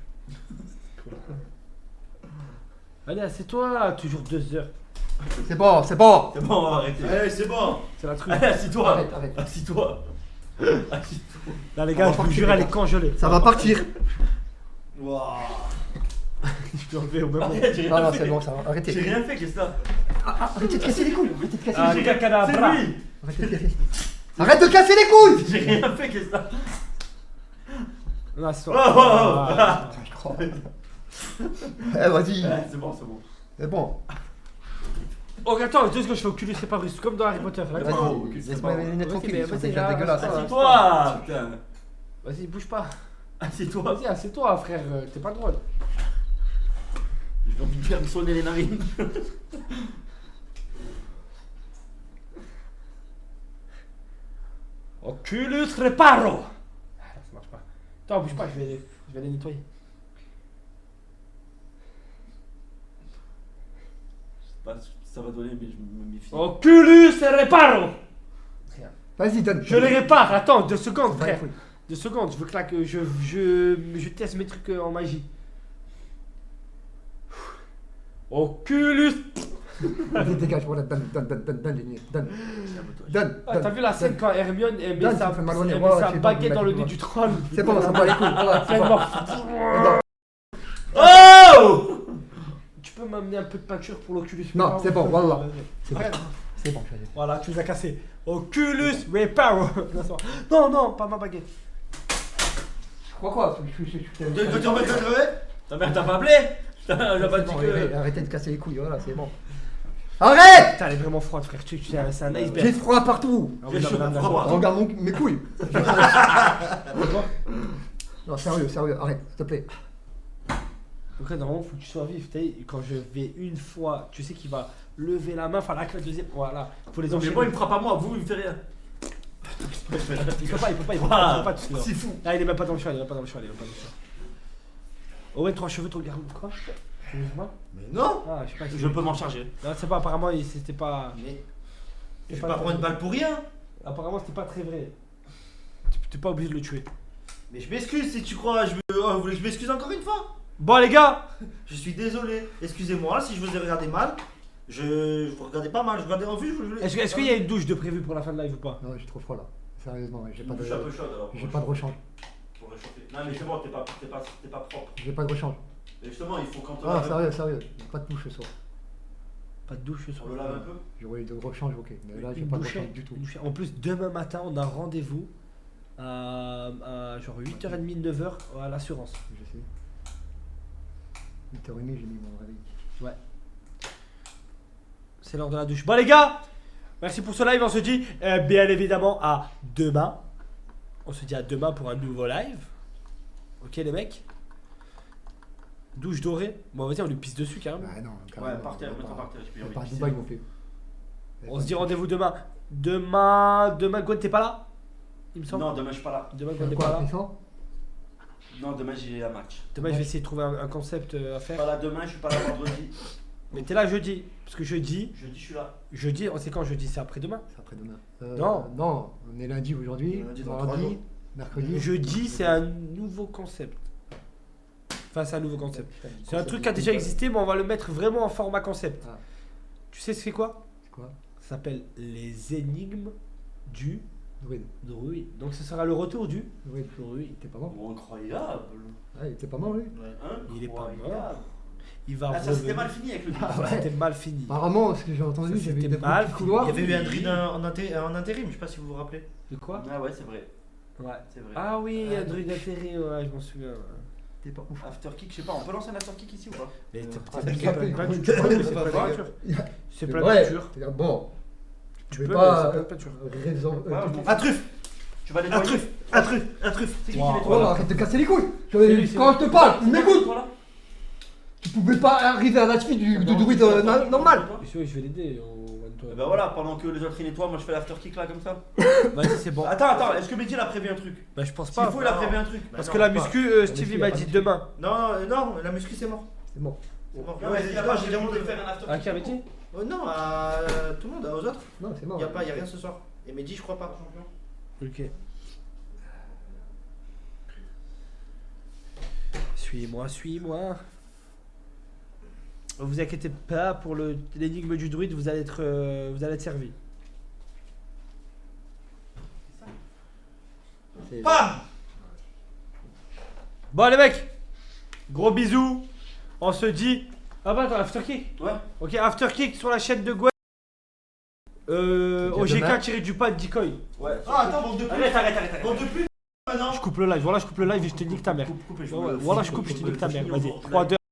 Speaker 4: Allez, assieds-toi, toujours 2 heures.
Speaker 2: C'est bon, c'est bon.
Speaker 1: C'est bon, on va arrêter. Allez, c'est bon.
Speaker 4: C'est la truc.
Speaker 1: Allez, assis-toi.
Speaker 2: Arrête, arrête.
Speaker 1: Assis-toi. Assis-toi.
Speaker 4: Là, les gars, je vous jure, elle est congelée.
Speaker 2: Ça va partir.
Speaker 1: Waouh.
Speaker 4: Je peux enlever au même moment.
Speaker 2: Non, non, c'est bon, ça va. Arrêtez.
Speaker 1: J'ai rien fait, qu'est-ce que ça?
Speaker 2: Arrêtez de casser les couilles. Arrêtez de casser
Speaker 4: Ah,
Speaker 2: les
Speaker 4: les
Speaker 2: couilles.
Speaker 4: gars,
Speaker 1: C'est lui.
Speaker 2: Arrêtez de casser. Arrête de casser les couilles.
Speaker 1: J'ai rien fait, qu'est-ce que ça?
Speaker 4: Non, c'est
Speaker 1: Oh, oh, oh.
Speaker 2: Je crois. Eh, vas-y.
Speaker 1: Ouais, c'est bon, c'est bon.
Speaker 2: C'est bon.
Speaker 4: Oh, attends, 2 secondes, je fais Oculus Reparus, comme dans Harry Potter. Là,
Speaker 2: Vas-y, laisse-moi mes lunettes tranquilles. Ils sont
Speaker 4: vas-y,
Speaker 2: déjà
Speaker 4: là,
Speaker 2: dégueulasses.
Speaker 1: Assis-toi. Putain.
Speaker 4: Vas-y, bouge pas.
Speaker 1: Assis-toi.
Speaker 4: Vas-y, assieds-toi, frère, t'es pas drôle.
Speaker 1: J'ai envie de faire me sonner les narines.
Speaker 4: Oculus Reparo. Ah, là, ça marche pas. Attends, bouge pas, je vais les nettoyer.
Speaker 1: Je sais pas ce que ça va donner, mais je me méfie.
Speaker 4: Oculus Reparo.
Speaker 2: Vas-y, donne.
Speaker 4: Je les répare, attends, 2 secondes,
Speaker 2: Vas-y,
Speaker 4: frère. 2 secondes, je veux que je teste mes trucs en magie. Oculus.
Speaker 2: Vas-y, dégage, voilà, donne les lunettes. Donne.
Speaker 4: Ah, t'as vu la scène quand Hermione elle met
Speaker 2: Donne,
Speaker 4: sa,
Speaker 2: ça me fait mal au nez.
Speaker 4: elle met
Speaker 2: Ouais,
Speaker 4: sa
Speaker 2: ouais,
Speaker 4: baguette
Speaker 2: c'est
Speaker 4: dans
Speaker 2: bon,
Speaker 4: le
Speaker 2: mec,
Speaker 4: nez du troll.
Speaker 2: C'est bon, ça me bat les couilles. Voilà, c'est
Speaker 4: Plein
Speaker 2: bon.
Speaker 4: mort.
Speaker 1: Oh!
Speaker 4: Tu peux m'amener un peu de peinture pour l'Oculus?
Speaker 2: Non, c'est bon, voilà. C'est bon.
Speaker 4: Arrête.
Speaker 2: C'est bon, je vais.
Speaker 4: Voilà, tu les as cassés. Oculus Reparo. Non, non, pas ma baguette.
Speaker 2: Quoi
Speaker 1: Ta mère t'a pas appelé? Elle a pas dit que.
Speaker 2: Arrêtez de casser les couilles, voilà, c'est bon. Arrête!
Speaker 4: Putain, elle est vraiment froide, frère. C'est un iceberg.
Speaker 2: J'ai froid partout.
Speaker 4: Ah oui, non, madame, d'accord.
Speaker 2: Regarde mes couilles. Non, sérieux, arrête, s'il te plaît.
Speaker 4: Donc là, normalement, faut que tu sois vif. Quand je vais une fois, tu sais qu'il va lever la main, enfin la deuxième. Voilà, faut les
Speaker 1: Mais
Speaker 4: enchaîner.
Speaker 1: moi, il me frappe à moi, vous, il me fait rien.
Speaker 4: Il peut pas,
Speaker 1: Voilà.
Speaker 4: tout
Speaker 1: C'est fou.
Speaker 4: Ah, il est même pas dans le choix, Oh ouais, 3 cheveux, tu regardes quoi? Tu veux moi?
Speaker 1: Mais non!
Speaker 4: Ah, je sais pas.
Speaker 1: Je peux m'en charger.
Speaker 4: Non, c'est pas, apparemment, c'était pas.
Speaker 1: Mais.
Speaker 4: Je
Speaker 1: Je vais pas prendre une balle pour rien!
Speaker 4: Apparemment, c'était pas très vrai. T'es pas obligé de le tuer.
Speaker 1: Mais je m'excuse si tu crois. Vous voulez que je m'excuse encore une fois?
Speaker 4: Bon, les gars!
Speaker 1: Je suis désolé. Excusez-moi si je vous ai regardé mal. Je vous regardais pas mal, je regardais en vue.
Speaker 4: Est-ce qu'il y a une douche de prévu pour la fin de live ou pas?
Speaker 2: Non, j'ai trop froid là. Sérieusement, j'ai pas de.
Speaker 1: Je suis un peu chaude alors.
Speaker 2: J'ai pas de rechange.
Speaker 1: Pour réchauffer. Non, mais c'est bon, t'es pas propre.
Speaker 2: J'ai pas de rechange.
Speaker 1: Et justement, il faut quand on.
Speaker 2: Ah, sérieux. Pas de douche ce soir.
Speaker 4: Pas de douche ce
Speaker 1: On
Speaker 4: soir.
Speaker 1: le lave un peu?
Speaker 2: J'aurais de rechange, ok. Mais là, j'ai
Speaker 4: Une
Speaker 2: pas de
Speaker 4: douche,
Speaker 2: rechange du tout.
Speaker 4: En plus, demain matin, on a rendez-vous à genre 8h30, 9h à l'assurance.
Speaker 2: Je sais. 8h30, j'ai mis mon réveil.
Speaker 4: Ouais. C'est l'heure de la douche. Bon, les gars, merci pour ce live. On se dit bien évidemment à demain. On se dit à demain pour un nouveau live. Ok, les mecs? Douche dorée. Bon, vas-y, on lui pisse dessus carrément.
Speaker 2: Ah non,
Speaker 1: Ouais, par terre, mettre par terre.
Speaker 2: Par Dubaï, ils m'ont fait.
Speaker 4: On se dit rendez-vous demain. Demain, Gwen, t'es pas là? Il me semble.
Speaker 1: Non, demain, je suis pas là.
Speaker 4: Demain, Gwen, t'es pas là.
Speaker 1: Non, demain, j'ai un match.
Speaker 4: Demain, je vais essayer de trouver un concept à faire.
Speaker 1: Pas là demain, je suis pas là vendredi.
Speaker 4: Mais t'es là jeudi. Parce que jeudi,
Speaker 1: Jeudi, je suis là.
Speaker 4: jeudi, c'est quand jeudi? C'est après-demain.
Speaker 2: C'est après-demain.
Speaker 4: Non,
Speaker 2: on est lundi aujourd'hui.
Speaker 1: Lundi dans 3 jours.
Speaker 2: Mardi, mercredi.
Speaker 4: Jeudi, c'est un nouveau concept. Enfin, c'est un nouveau concept. C'est un truc qui a déjà existé, mais on va le mettre vraiment en format concept.
Speaker 2: Ah.
Speaker 4: Tu sais c'est quoi?
Speaker 2: C'est quoi?
Speaker 4: Ça s'appelle les énigmes du
Speaker 2: Druide.
Speaker 4: druide. Donc ce sera le retour du
Speaker 2: Druide.
Speaker 4: druide.
Speaker 2: T'es pas mort?
Speaker 1: Bon, incroyable.
Speaker 2: Ah, il était pas mort, lui.
Speaker 4: Il est pas
Speaker 1: Incroyable.
Speaker 4: mort. Il va
Speaker 1: Ah, ça c'était
Speaker 4: revenir.
Speaker 1: mal fini avec le
Speaker 2: Ah ouais.
Speaker 4: C'était mal fini.
Speaker 2: Apparemment, ce que j'ai entendu,
Speaker 4: Ça,
Speaker 2: j'avais
Speaker 4: c'était
Speaker 2: des
Speaker 4: mal
Speaker 2: petits
Speaker 4: fini.
Speaker 2: couloirs.
Speaker 1: Il y avait eu un druide en intérim, je sais pas si vous vous rappelez.
Speaker 4: De quoi?
Speaker 1: Ah ouais, c'est vrai.
Speaker 4: Ouais.
Speaker 1: C'est vrai.
Speaker 4: Ah oui, un druide atterri, ouais, je m'en souviens. Ouais.
Speaker 2: T'es pas ouf.
Speaker 1: After kick, je sais pas, on peut lancer un after kick ici ou pas?
Speaker 4: Mais
Speaker 2: Ah,
Speaker 4: c'est
Speaker 2: ça
Speaker 4: pas
Speaker 2: fait-
Speaker 4: une peinture.
Speaker 2: tu peux-
Speaker 4: C'est pas une peinture. C'est plein de
Speaker 2: Ouais.
Speaker 4: peinture.
Speaker 2: C'est-à-dire, bon,
Speaker 4: Tu
Speaker 2: peux
Speaker 4: peux,
Speaker 2: pas,
Speaker 4: mais c'est plein de peinture.
Speaker 1: Un truffe! Tu vas nettoyer. Un truffe! C'est qui
Speaker 4: Wow.
Speaker 1: qui nettoie
Speaker 2: Oh,
Speaker 1: là?
Speaker 2: arrête de casser les couilles.
Speaker 4: lui, c'est
Speaker 2: Quand je te parle, tu m'écoutes.
Speaker 1: Toi, là?
Speaker 2: Tu pouvais pas arriver à la suite du druide normal.
Speaker 4: Et si, ouais, je vais l'aider au one to
Speaker 1: Et bah voilà, pendant que les autres ils nettoient, moi je fais l'after kick là comme ça.
Speaker 4: Vas-y, c'est bon.
Speaker 1: Attends, est-ce que Mehdi il a prévu un truc?
Speaker 4: Bah, je pense
Speaker 1: S'il
Speaker 4: pas.
Speaker 1: faut, il a prévu un truc.
Speaker 4: Parce que la muscu, Steve il m'a dit demain.
Speaker 12: Non, la muscu c'est mort.
Speaker 2: C'est bon.
Speaker 12: C'est mort.
Speaker 1: Ouais, mais
Speaker 12: j'ai
Speaker 1: j'ai
Speaker 12: demandé
Speaker 1: demandé de faire un after
Speaker 4: Ah,
Speaker 1: kick.
Speaker 4: qui avait dit?
Speaker 12: Non, à tout le monde, aux autres.
Speaker 2: Non, c'est mort.
Speaker 12: Y'a rien ce soir. Et Mehdi, je crois pas.
Speaker 4: Ok. Suis-moi, suis-moi. Vous inquiétez pas, pour l'énigme du druide, vous allez être servi. Bam! Bon les mecs, gros bisous. On se dit. Ah bah attends, after kick.
Speaker 1: Ouais.
Speaker 4: Ok, after kick sur la chaîne de Gwen. OGK tiré du pas de Decoy.
Speaker 1: Ouais.
Speaker 5: Ah, attends, bande de pute.
Speaker 1: Arrête.
Speaker 5: Bande de pute, maintenant.
Speaker 4: Je coupe le live, voilà, je coupe le live et je te nique ta mère. Voilà, je coupe, je te nique ta mère. Vas-y, 3, 2.